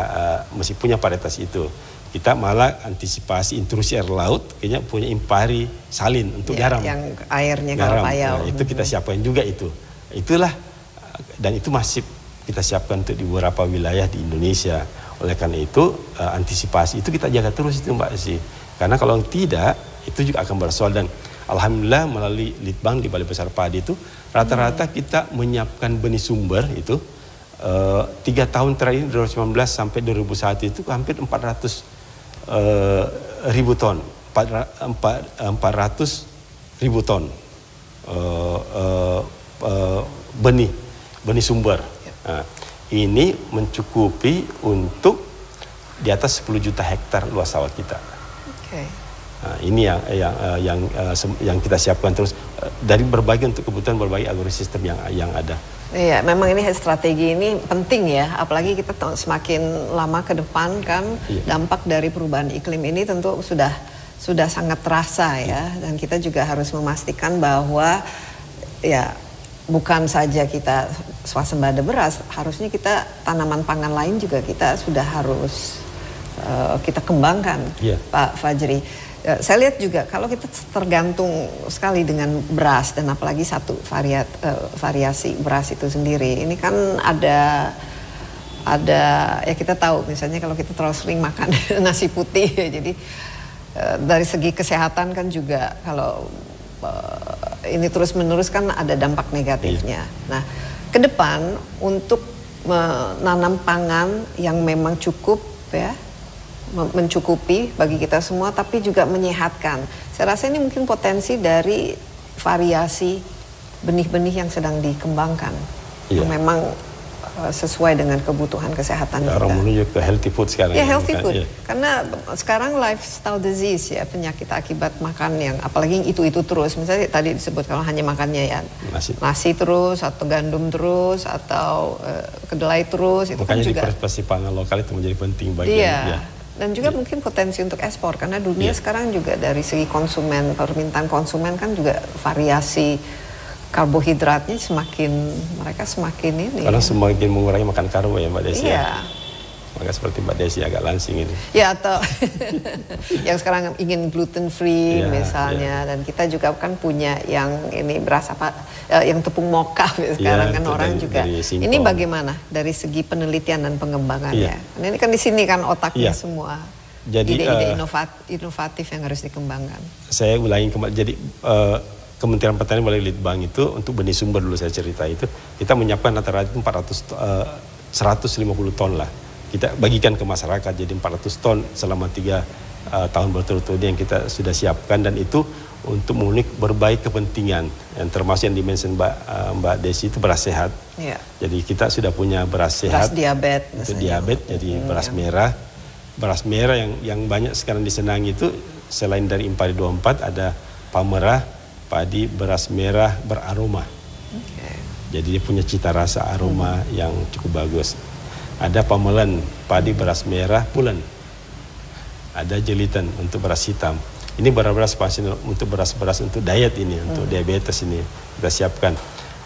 masih punya varietas itu. Kita malah antisipasi intrusi air laut, kayaknya punya Impari salin untuk garam. Yang airnya kalau payau. Nah, itu kita siapkan juga itu. Itulah, dan itu masih kita siapkan untuk di beberapa wilayah di Indonesia. Oleh karena itu, antisipasi itu kita jaga terus itu Mbak Desi. Karena kalau tidak, itu juga akan bersoal. Dan alhamdulillah melalui Litbang di Balai Besar Padi itu, rata-rata kita menyiapkan benih sumber itu 3 tahun terakhir 2019 sampai 2001 itu hampir 400 ribu ton, 400 ribu ton benih sumber. Nah, ini mencukupi untuk di atas 10 juta hektar luas sawah kita. Nah, ini yang kita siapkan terus dari berbagai untuk kebutuhan berbagai agrosistem yang ada. Iya, memang ini strategi ini penting ya, apalagi kita semakin lama ke depan kan dampak dari perubahan iklim ini tentu sudah sangat terasa ya, dan kita juga harus memastikan bahwa ya bukan saja kita swasembada beras, harusnya kita tanaman pangan lain juga kita sudah harus kita kembangkan, Pak Fajri. Saya lihat juga kalau kita tergantung sekali dengan beras, dan apalagi satu variasi beras itu sendiri, ini kan ada ya kita tahu misalnya kalau kita terlalu sering makan nasi putih, jadi dari segi kesehatan kan juga kalau ini terus menerus kan ada dampak negatifnya. Nah, ke depan untuk menanam pangan yang memang cukup ya mencukupi bagi kita semua, tapi juga menyehatkan. Saya rasa ini mungkin potensi dari variasi benih-benih yang sedang dikembangkan, yang memang sesuai dengan kebutuhan kesehatan kita. Orang menuju ke healthy food sekarang. Ya, healthy food. Karena sekarang lifestyle disease ya, penyakit akibat makan yang apalagi itu terus. Misalnya tadi disebut kalau hanya makannya ya nasi terus atau gandum terus atau kedelai terus, itu makanya kan juga diversifikasi pangan lokal itu menjadi penting bagi dan juga mungkin potensi untuk ekspor karena dunia sekarang juga dari segi konsumen, permintaan konsumen kan juga variasi karbohidratnya mereka semakin ini. Karena semakin mengurangi makan karbo ya Mbak Desi. Iya. Maka seperti Mbak Desi agak langsing ini. Ya, atau yang sekarang ingin gluten free misalnya, dan kita juga kan punya yang ini beras yang tepung moka sekarang kan orang juga. Ini bagaimana dari segi penelitian dan pengembangannya? Ini kan di sini kan otaknya semua. Jadi ide-ide inovatif yang harus dikembangkan. Saya ulangi kembali. Jadi Kementerian Pertanian melalui Litbang itu untuk benih sumber dulu saya cerita itu kita menyiapkan rata-rata 150 ton lah. Kita bagikan ke masyarakat jadi 400 ton selama 3 tahun berturut-turut yang kita sudah siapkan, dan itu untuk memenuhi berbagai kepentingan yang termasuk yang dimention Mbak Desi itu beras sehat. Jadi kita sudah punya beras sehat. Beras diabetes. Untuk diabetes jadi beras merah. Beras merah yang banyak sekarang disenangi itu selain dari Impari 24 ada Pamerah, padi beras merah beraroma. Jadi dia punya cita rasa aroma yang cukup bagus. Ada Pamelan, padi beras merah pulen. Ada Jelitan untuk beras hitam. Ini beras pasien untuk beras-beras untuk diet ini, untuk diabetes ini kita siapkan.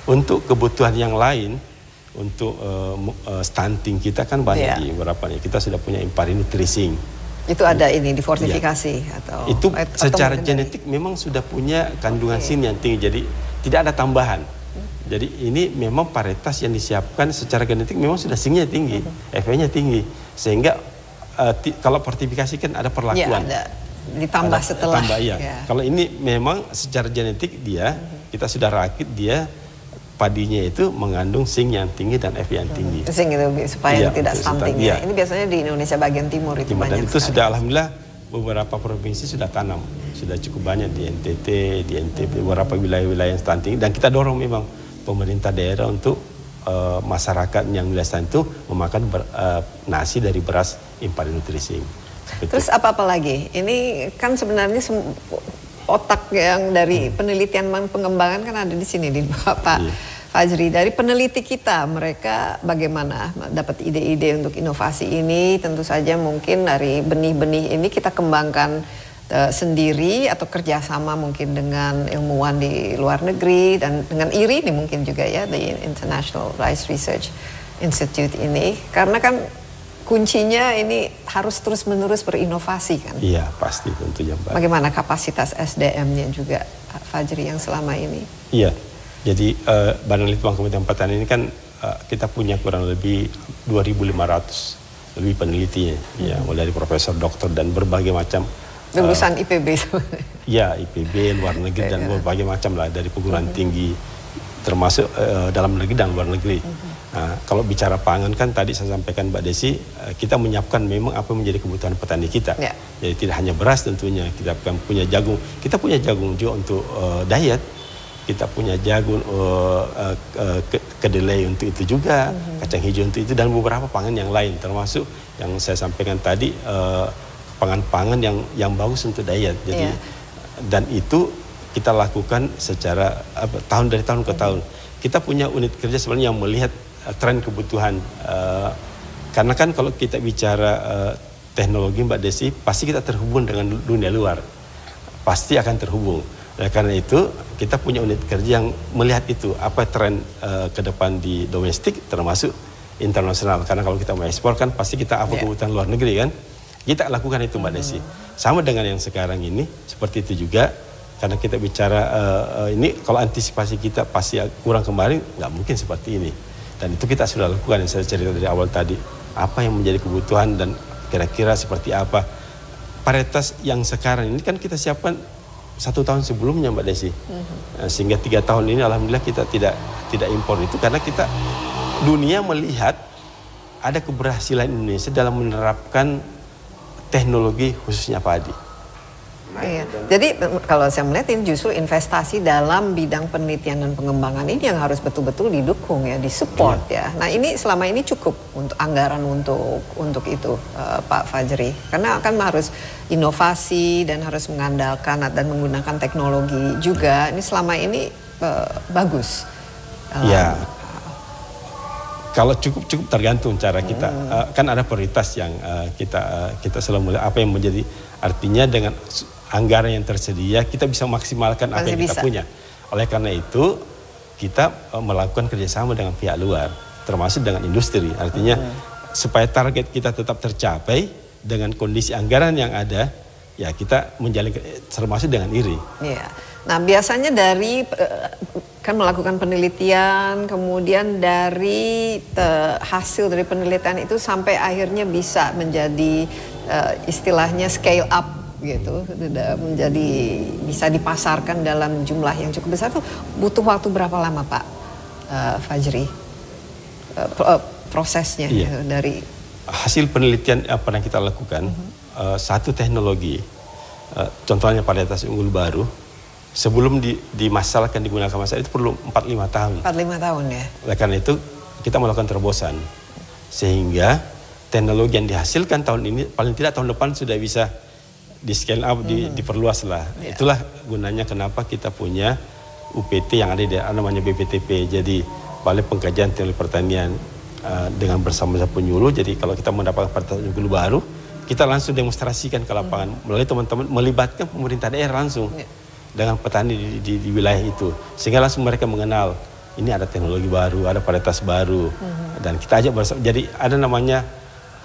Untuk kebutuhan yang lain, untuk stunting kita kan banyak di beberapa nih. Kita sudah punya Impari Nutrising. Itu ada ini difortifikasi atau itu secara genetik memang sudah punya kandungan sin yang tinggi, jadi tidak ada tambahan. Jadi ini memang varietas yang disiapkan secara genetik memang sudah sinnya tinggi, Fe-nya tinggi, sehingga kalau fortifikasi kan ada perlakuan. Ada ditambah setelah. Kalau ini memang secara genetik kita sudah rakit dia. Padinya itu mengandung zinc yang tinggi dan Fe yang tinggi. Zinc itu supaya tidak stunting. Ini biasanya di Indonesia bagian timur itu banyak. Dan itu sudah alhamdulillah beberapa provinsi sudah tanam, sudah cukup banyak di NTT, di NTB, beberapa wilayah-wilayah yang stunting. Dan kita dorong memang pemerintah daerah untuk masyarakat yang wilayah stunting itu memakan nasi dari beras Impari Nutrising. Terus apa lagi? Ini kan sebenarnya otak yang dari penelitian pengembangan kan ada di sini di Bapak Fajri. Dari peneliti kita, mereka bagaimana dapat ide-ide untuk inovasi ini? Tentu saja mungkin dari benih-benih ini kita kembangkan sendiri atau kerjasama mungkin dengan ilmuwan di luar negeri dan dengan IRI ini mungkin juga ya, the International Rice Research Institute ini, karena kan kuncinya ini harus terus-menerus berinovasi kan? Iya, pasti tentunya Mbak. Bagaimana kapasitas SDM-nya juga Fajri yang selama ini? Iya, jadi Badan Litbang Kementerian Pertanian ini kan kita punya kurang lebih 2.500 lebih penelitinya, ya, mulai dari profesor, doktor dan berbagai macam. Lulusan IPB ya, IPB, luar negeri dan berbagai macam lah, dari perguruan tinggi, termasuk dalam negeri dan luar negeri. Nah, kalau bicara pangan kan tadi saya sampaikan Mbak Desi, kita menyiapkan memang apa yang menjadi kebutuhan petani kita. Jadi tidak hanya beras tentunya, kita punya jagung. Kita punya jagung juga untuk diet. Kita punya jagung kedelai untuk itu juga, kacang hijau untuk itu, dan beberapa pangan yang lain, termasuk yang saya sampaikan tadi pangan-pangan yang bagus untuk diet. Jadi dan itu kita lakukan secara tahun dari tahun ke tahun. Kita punya unit kerja sebenarnya yang melihat tren kebutuhan, karena kan kalau kita bicara teknologi Mbak Desi, pasti kita terhubung dengan dunia luar, pasti akan terhubung. Nah, karena itu kita punya unit kerja yang melihat itu apa tren ke depan di domestik termasuk internasional. Karena kalau kita mau ekspor kan pasti kita apa kebutuhan luar negeri kan, kita lakukan itu Mbak Desi. Sama dengan yang sekarang ini seperti itu juga, karena kita bicara ini kalau antisipasi kita pasti kurang kemarin, nggak mungkin seperti ini. Dan itu kita sudah lakukan yang saya cerita dari awal tadi, apa yang menjadi kebutuhan dan kira-kira seperti apa. Varietas yang sekarang ini kan kita siapkan 1 tahun sebelumnya Mbak Desi, sehingga 3 tahun ini alhamdulillah kita tidak impor itu, karena kita dunia melihat ada keberhasilan Indonesia dalam menerapkan teknologi khususnya padi. Iya. Jadi kalau saya melihat ini justru investasi dalam bidang penelitian dan pengembangan ini yang harus betul-betul didukung ya, disupport ya. Nah ini selama ini cukup untuk anggaran untuk itu Pak Fajri, karena kan harus inovasi dan harus mengandalkan dan menggunakan teknologi juga. Ini selama ini bagus. Ya. Kalau cukup tergantung cara kita. Kan ada prioritas yang kita selalu melihat apa yang menjadi, artinya dengan anggaran yang tersedia kita bisa maksimalkan apa yang kita punya. Oleh karena itu kita melakukan kerjasama dengan pihak luar, termasuk dengan industri. Artinya supaya target kita tetap tercapai dengan kondisi anggaran yang ada, ya kita menjalin termasuk dengan IRI. Iya. Nah biasanya dari kan melakukan penelitian, kemudian dari hasil dari penelitian itu sampai akhirnya bisa menjadi istilahnya scale up gitu, menjadi bisa dipasarkan dalam jumlah yang cukup besar, tuh butuh waktu berapa lama Pak Fajri prosesnya? Iya. Gitu, dari hasil penelitian apa yang kita lakukan, satu teknologi, contohnya varietas unggul baru, sebelum dimasalkan digunakan masalah itu perlu 4-5 tahun. 4-5 tahun ya. Oleh karena itu kita melakukan terobosan sehingga teknologi yang dihasilkan tahun ini paling tidak tahun depan sudah bisa di scale up, diperluas lah. Yeah. Itulah gunanya kenapa kita punya UPT yang ada di namanya BPTP. Jadi Balai Pengkajian Teknologi Pertanian dengan bersama-sama penyuluh. Jadi kalau kita mendapatkan varietas unggul baru, kita langsung demonstrasikan ke lapangan melalui teman-teman, melibatkan pemerintah daerah langsung dengan petani di wilayah itu, sehingga langsung mereka mengenal ini ada teknologi baru, ada varietas baru, dan kita ajak bersama. Jadi ada namanya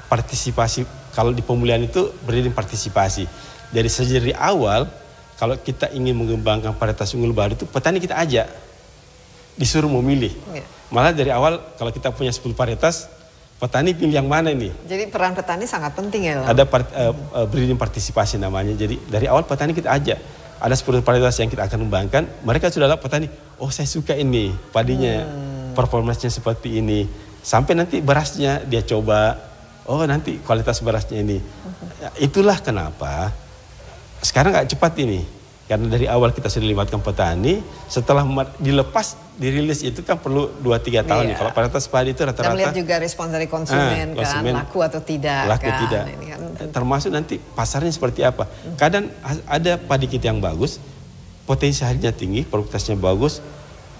partisipasi. Kalau di pemulihan itu berdiri partisipasi. Dari awal, kalau kita ingin mengembangkan varietas unggul baru itu, petani kita ajak, disuruh memilih. Malah dari awal, kalau kita punya 10 varietas, petani pilih yang mana ini? Jadi peran petani sangat penting ya. Ada breeding partisipasi namanya. Jadi dari awal petani kita ajak. Ada 10 varietas yang kita akan kembangkan. Mereka sudah lihat petani, oh saya suka ini, padinya, performanya seperti ini. Sampai nanti berasnya dia coba. Oh nanti kualitas berasnya ini. Itulah kenapa sekarang nggak cepat ini. Karena dari awal kita sudah libatkan petani. Setelah dilepas, dirilis itu kan perlu 2-3 tahun. Kalau varietas padi itu rata-rata. Dan melihat juga respons dari konsumen kan, laku atau tidak. Laku kan? Tidak. Ini kan, termasuk nanti pasarnya seperti apa. Kadang ada padi kita yang bagus, potensi harinya tinggi, produktivitasnya bagus,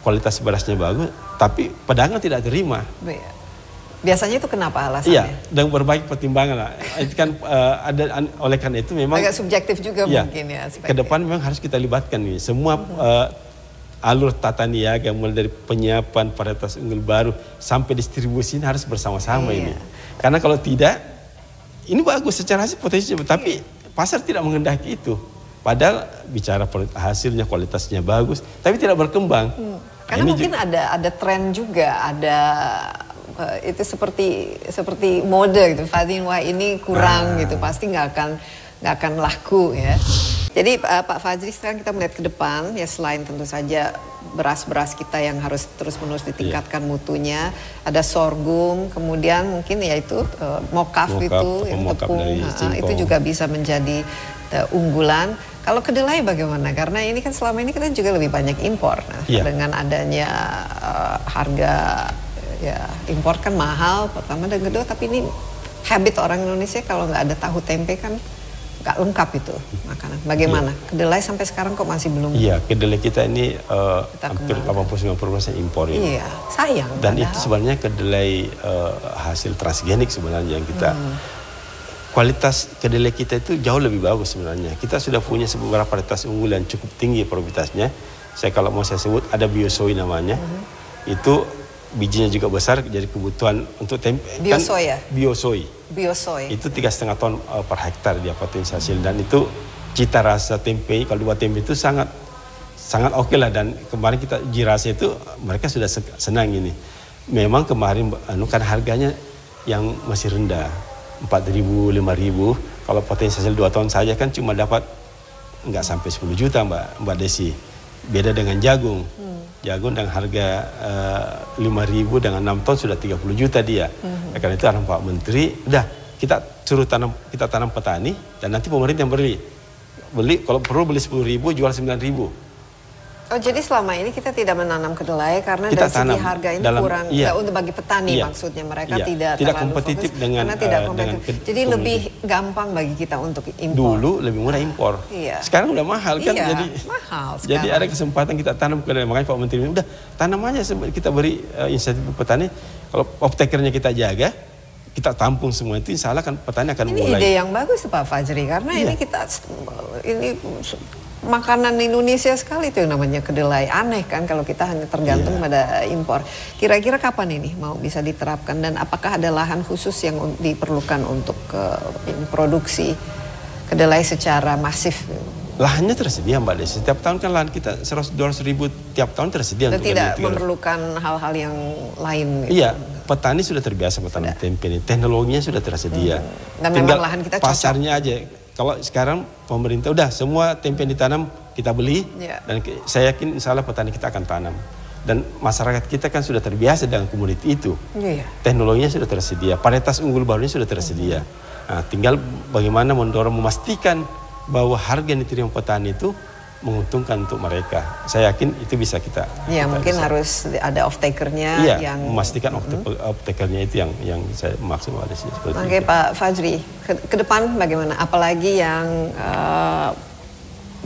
kualitas berasnya bagus, tapi pedagang tidak terima. Biasanya itu kenapa alasannya? Iya, dengan berbagai pertimbangan lah. Itu kan oleh karena itu memang agak subjektif juga mungkin ya. Ke depan memang harus kita libatkan nih semua alur tata niaga, mulai dari penyiapan varietas unggul baru sampai distribusi ini harus bersama-sama ini. Karena kalau tidak, ini bagus secara hasil potensi, tapi pasar tidak menghendaki itu. Padahal bicara hasilnya, kualitasnya bagus, tapi tidak berkembang. Karena mungkin ada tren juga, ada itu seperti mode gitu. Wah ini kurang gitu, pasti nggak akan laku ya. Jadi Pak Fajri, sekarang kita melihat ke depan ya, selain tentu saja beras-beras kita yang harus terus-menerus ditingkatkan mutunya, ada sorghum, kemudian mungkin ya itu mokaf itu yang tepung, itu juga bisa menjadi unggulan. Kalau kedelai bagaimana? Karena ini kan selama ini kita juga lebih banyak impor. Nah, dengan adanya harga ya impor kan mahal pertama dan kedua, tapi ini habit orang Indonesia kalau nggak ada tahu tempe kan nggak lengkap itu makanan. Bagaimana? Kedelai sampai sekarang kok masih belum? Iya, kedelai kita ini hampir 89% impor ini. Iya, sayang. Dan itu sebenarnya kedelai hasil transgenik sebenarnya yang kita. Kualitas kedelai kita itu jauh lebih bagus sebenarnya. Kita sudah punya beberapa varietas unggul yang cukup tinggi produktivitasnya. Saya sebut ada Biosoy namanya. Itu bijinya juga besar, jadi kebutuhan untuk tempe. Biosoy ya? Biosoy. Itu 3,5 ton per hektar dia potensi hasil, dan itu cita rasa tempe, kalau dibuat tempe itu sangat oke lah. Dan kemarin kita uji rasa itu mereka sudah senang ini. Memang kemarin kan harganya yang masih rendah, 4.000, 5.000. Kalau potensi hasil 2 ton saja kan cuma dapat nggak sampai 10 juta Mbak Desi. Beda dengan jagung. Jagung dengan harga 5.000 dengan 6 ton sudah 30 juta dia. Karena itu arahan Pak Menteri, udah kita suruh kita tanam petani dan nanti pemerintah yang beli kalau perlu beli 10.000 jual 9.000. Oh, jadi selama ini kita tidak menanam kedelai karena kita dari segi harga ini kurang, untuk bagi petani maksudnya mereka tidak kompetitif fokus, dengan karena tidak kompetitif. Jadi lebih gampang bagi kita untuk impor. Dulu lebih murah impor. Sekarang udah mahal kan, jadi mahal sekarang. Jadi ada kesempatan kita tanam kedelai, makanya Pak Menteri udah tanam aja, kita beri insentif petani. Kalau off-takernya kita jaga, kita tampung semua itu, insya Allah kan petani akan mulai. Ini ide yang bagus Pak Fajri, karena ini makanan Indonesia sekali itu yang namanya kedelai. Aneh kan kalau kita hanya tergantung pada impor. Kira-kira kapan ini mau bisa diterapkan dan apakah ada lahan khusus yang diperlukan untuk produksi kedelai secara masif? Lahannya tersedia Mbak Desi. Setiap tahun kan lahan kita 100-200 ribu tiap tahun tersedia. Dan tidak memerlukan hal-hal yang lain. Iya, petani sudah terbiasa bertanam tempe ini. Teknologinya sudah tersedia. Dan tinggal memang lahan kita cocok. Pasarnya aja. Kalau sekarang pemerintah udah semua tempe yang ditanam kita beli dan saya yakin insya Allah petani kita akan tanam. Dan masyarakat kita kan sudah terbiasa dengan komoditi itu. Teknologinya sudah tersedia, varietas unggul barunya sudah tersedia. Nah, tinggal bagaimana memastikan bahwa harga yang diterima petani itu menguntungkan untuk mereka. Saya yakin itu bisa kita. Mungkin harus ada off-takernya yang memastikan off-takernya itu yang saya maksud ada sih. Oke, Pak Fajri, ke depan bagaimana? Apalagi yang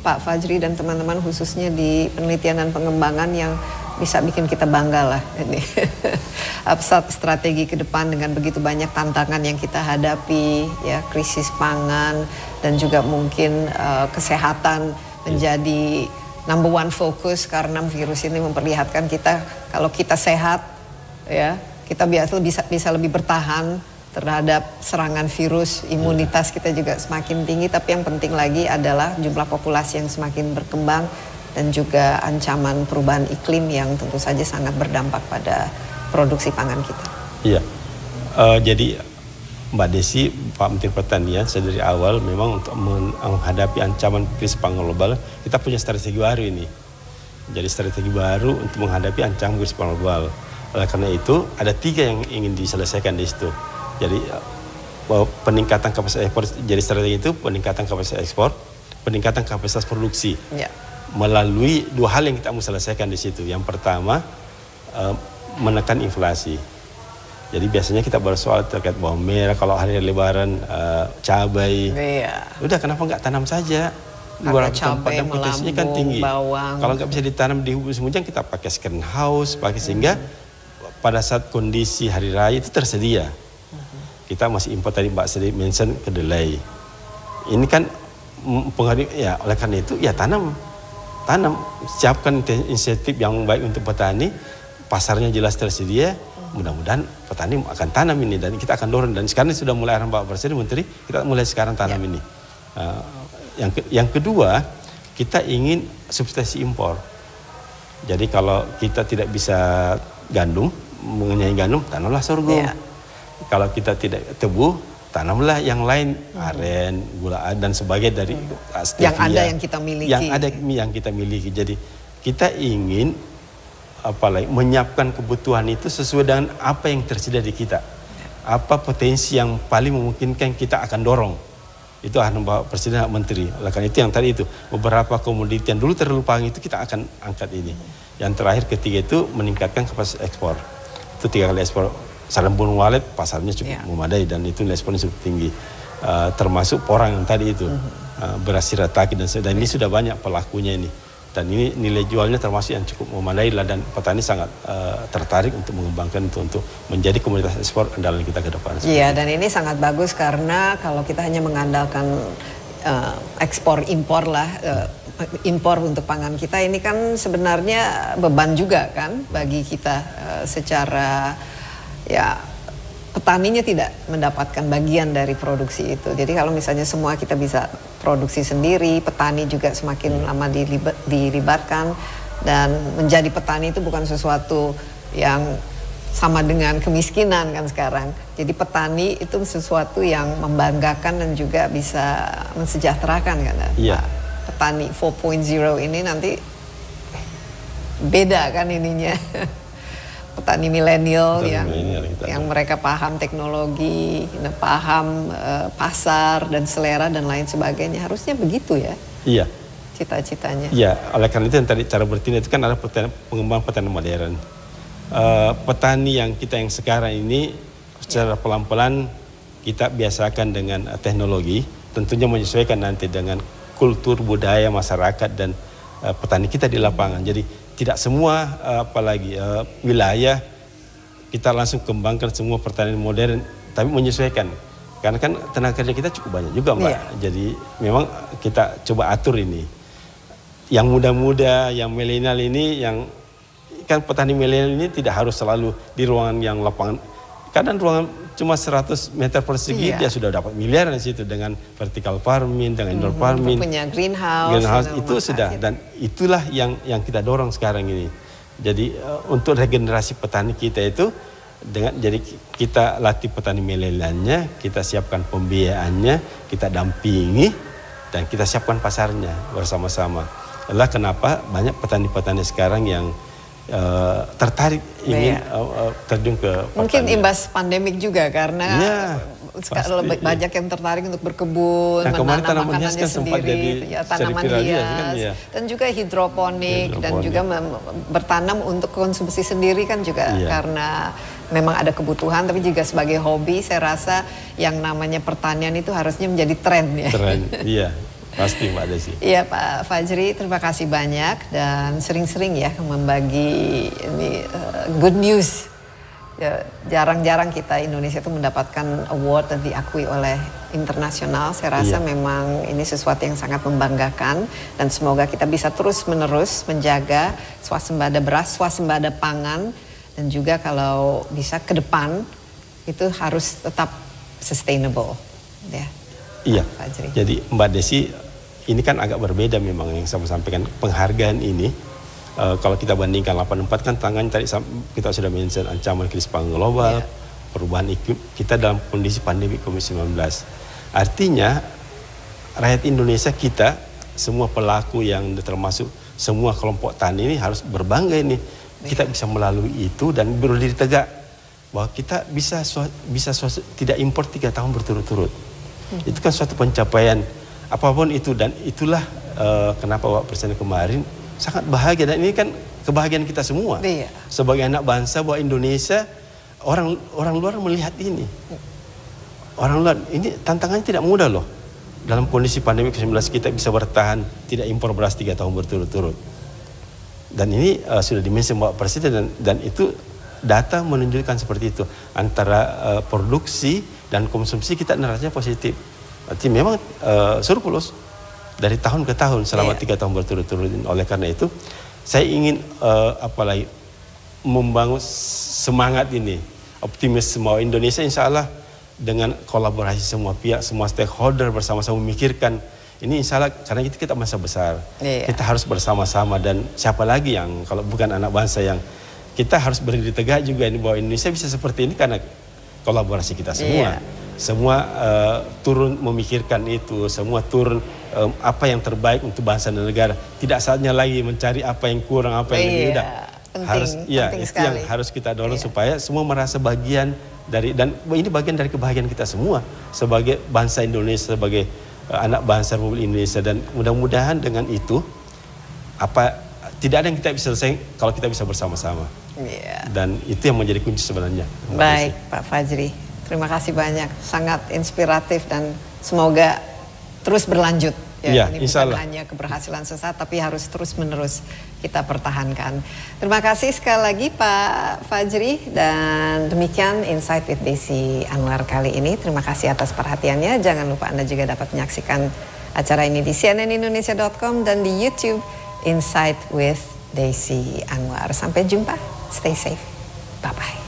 Pak Fajri dan teman-teman khususnya di penelitian dan pengembangan yang bisa bikin kita bangga lah ini. Strategi ke depan dengan begitu banyak tantangan yang kita hadapi, ya, krisis pangan dan juga mungkin kesehatan menjadi number one fokus karena virus ini memperlihatkan kita kalau kita sehat, ya, kita bisa lebih bertahan terhadap serangan virus, imunitas kita juga semakin tinggi, tapi yang penting lagi adalah jumlah populasi yang semakin berkembang dan juga ancaman perubahan iklim yang tentu saja sangat berdampak pada produksi pangan kita. Iya, jadi Mbak Desi, Pak Menteri Pertanian, dari awal memang untuk menghadapi ancaman krisis pangan global, kita punya strategi baru ini. Jadi strategi baru untuk menghadapi ancaman krisis pangan global. Oleh karena itu, ada 3 yang ingin diselesaikan di situ. Jadi peningkatan kapasitas ekspor, jadi strategi itu peningkatan kapasitas ekspor, peningkatan kapasitas produksi. Melalui 2 hal yang kita mau selesaikan di situ. Yang pertama, menekan inflasi. Jadi biasanya kita bersoal terkait bawang merah, kalau hari Lebaran cabai. Udah kenapa nggak tanam saja? Harga cabai potensinya kan tinggi. Bawang. Kalau nggak bisa ditanam di musim hujan, kita pakai second house, sehingga pada saat kondisi hari raya itu tersedia. Kita masih impor, tadi Mbak Sri mention kedelai. Ini kan pengaruh, ya, oleh karena itu ya tanam, siapkan insentif yang baik untuk petani, pasarnya jelas tersedia. Mudah-mudahan petani akan tanam ini dan kita akan dorong, dan sekarang sudah mulai arahan Pak Presiden, Menteri, kita mulai sekarang tanam ini. Yang kedua, kita ingin substitusi impor. Jadi kalau kita tidak bisa gandum, mengenai gandum, tanamlah sorghum. Kalau kita tidak tebu, tanamlah yang lain, aren, gula dan sebagainya dari stevia. Yang ada yang kita miliki. Yang ada yang kita miliki. Jadi kita ingin menyiapkan kebutuhan itu sesuai dengan apa yang tersedia di kita. Apa potensi yang paling memungkinkan kita akan dorong. Itu akan Bapak Presiden, Menteri. Oleh karena itu yang tadi itu, beberapa komoditi yang dulu terlupakan itu kita akan angkat ini. Yang terakhir, ketiga itu meningkatkan kapasitas ekspor. Itu 3 kali ekspor. Salam burung walet pasarnya cukup memadai dan itu nilai ekspornya cukup tinggi. Termasuk porang yang tadi itu, beras shirataki dan ini sudah banyak pelakunya ini. Dan ini nilai jualnya termasuk yang cukup memadai lah, dan petani sangat tertarik untuk mengembangkan itu untuk menjadi komoditas ekspor andalan kita ke depan. Iya, dan ini sangat bagus karena kalau kita hanya mengandalkan ekspor impor lah, impor untuk pangan kita ini kan sebenarnya beban juga kan bagi kita secara, ya, petaninya tidak mendapatkan bagian dari produksi itu. Jadi kalau misalnya semua kita bisa produksi sendiri, petani juga semakin lama dilibatkan, dan menjadi petani itu bukan sesuatu yang sama dengan kemiskinan kan sekarang. Jadi petani itu sesuatu yang membanggakan dan juga bisa mensejahterakan kan. Iya. Petani 4.0 ini nanti beda kan ininya. petani milenial gitu. Yang mereka paham teknologi, paham pasar dan selera dan lain sebagainya. Harusnya begitu ya? Iya. Cita-citanya. Iya, oleh karena itu yang tadi cara bertindak itu kan ada pengembangan petani modern. Petani yang sekarang ini secara pelan-pelan kita biasakan dengan teknologi, tentunya menyesuaikan nanti dengan kultur budaya masyarakat dan petani kita di lapangan. Jadi tidak semua wilayah kita langsung kembangkan semua pertanian modern, tapi menyesuaikan. Karena kan tenaga kerja kita cukup banyak juga, Mbak. Jadi memang kita coba atur ini. Yang muda-muda, yang milenial ini, yang kan petani milenial ini tidak harus selalu di ruangan yang lapangan. Kadang ruangan cuma 100 meter persegi dia sudah dapat miliaran di situ dengan vertical farming, dengan indoor farming. Punya greenhouse itu sudah gitu. Dan itulah yang kita dorong sekarang ini. Jadi untuk regenerasi petani kita itu jadi kita latih petani milenialnya, kita siapkan pembiayaannya, kita dampingi dan kita siapkan pasarnya bersama-sama. Itulah kenapa banyak petani-petani sekarang yang tertarik ingin terjun ke pertanian. Mungkin imbas pandemik juga karena lebih banyak yang tertarik untuk berkebun, menanam makanannya sendiri, tanaman hias, dan juga hidroponik dan juga bertanam untuk konsumsi sendiri kan juga karena memang ada kebutuhan, tapi juga sebagai hobi saya rasa yang namanya pertanian itu harusnya menjadi tren ya. Tren, iya. Pasti Mbak Desi. Iya Pak Fajri, terima kasih banyak dan sering-sering ya membagi ini good news. Ya, jarang-jarang kita Indonesia itu mendapatkan award dan diakui oleh internasional. Saya rasa memang ini sesuatu yang sangat membanggakan dan semoga kita bisa terus-menerus menjaga swasembada beras, swasembada pangan dan juga kalau bisa ke depan itu harus tetap sustainable. Ya. Iya. Jadi Mbak Desi, ini kan agak berbeda memang yang saya sampaikan penghargaan ini. Kalau kita bandingkan 84 kan tangan tadi kita sudah mention ancaman krisis pangan global, perubahan iklim, kita dalam kondisi pandemi COVID-19. Artinya rakyat Indonesia kita, semua pelaku yang termasuk semua kelompok tani ini harus berbangga ini. Kita bisa melalui itu dan berdiri tegak bahwa kita bisa tidak impor 3 tahun berturut-turut. Itu kan suatu pencapaian apapun itu dan itulah kenapa Pak Presiden kemarin sangat bahagia dan ini kan kebahagiaan kita semua sebagai anak bangsa bahwa Indonesia orang luar melihat ini orang luar ini tantangannya tidak mudah loh dalam kondisi pandemi COVID-19 kita bisa bertahan tidak impor beras 3 tahun berturut-turut dan ini sudah dimention Pak Presiden dan itu data menunjukkan seperti itu antara produksi dan konsumsi kita narasinya positif. Berarti memang surplus dari tahun ke tahun selama 3 tahun berturut-turut. Oleh karena itu saya ingin membangun semangat ini, optimisme bahwa Indonesia insya Allah dengan kolaborasi semua pihak, semua stakeholder bersama-sama memikirkan ini insya Allah karena kita masa besar, kita harus bersama-sama dan siapa lagi yang kalau bukan anak bangsa yang kita harus berdiri tegak juga ini bahwa Indonesia bisa seperti ini karena kolaborasi kita semua. Semua turun memikirkan itu, semua turun apa yang terbaik untuk bangsa dan negara. Tidak saatnya lagi mencari apa yang kurang, apa yang lebih harus itu sekali. Yang harus kita dorong supaya semua merasa bagian dari dan ini bagian dari kebahagiaan kita semua sebagai bangsa Indonesia, sebagai anak bangsa Republik Indonesia dan mudah-mudahan dengan itu tidak ada yang kita bisa selesai kalau kita bisa bersama-sama. Dan itu yang menjadi kunci sebenarnya. Baik, Pak Fajri. Terima kasih banyak, sangat inspiratif dan semoga terus berlanjut. Ini bukan hanya keberhasilan sesaat, tapi harus terus-menerus kita pertahankan. Terima kasih sekali lagi Pak Fajri dan demikian Insight with Desi Anwar kali ini. Terima kasih atas perhatiannya. Jangan lupa Anda juga dapat menyaksikan acara ini di cnnindonesia.com dan di YouTube Insight with Desi Anwar. Sampai jumpa, stay safe, bye-bye.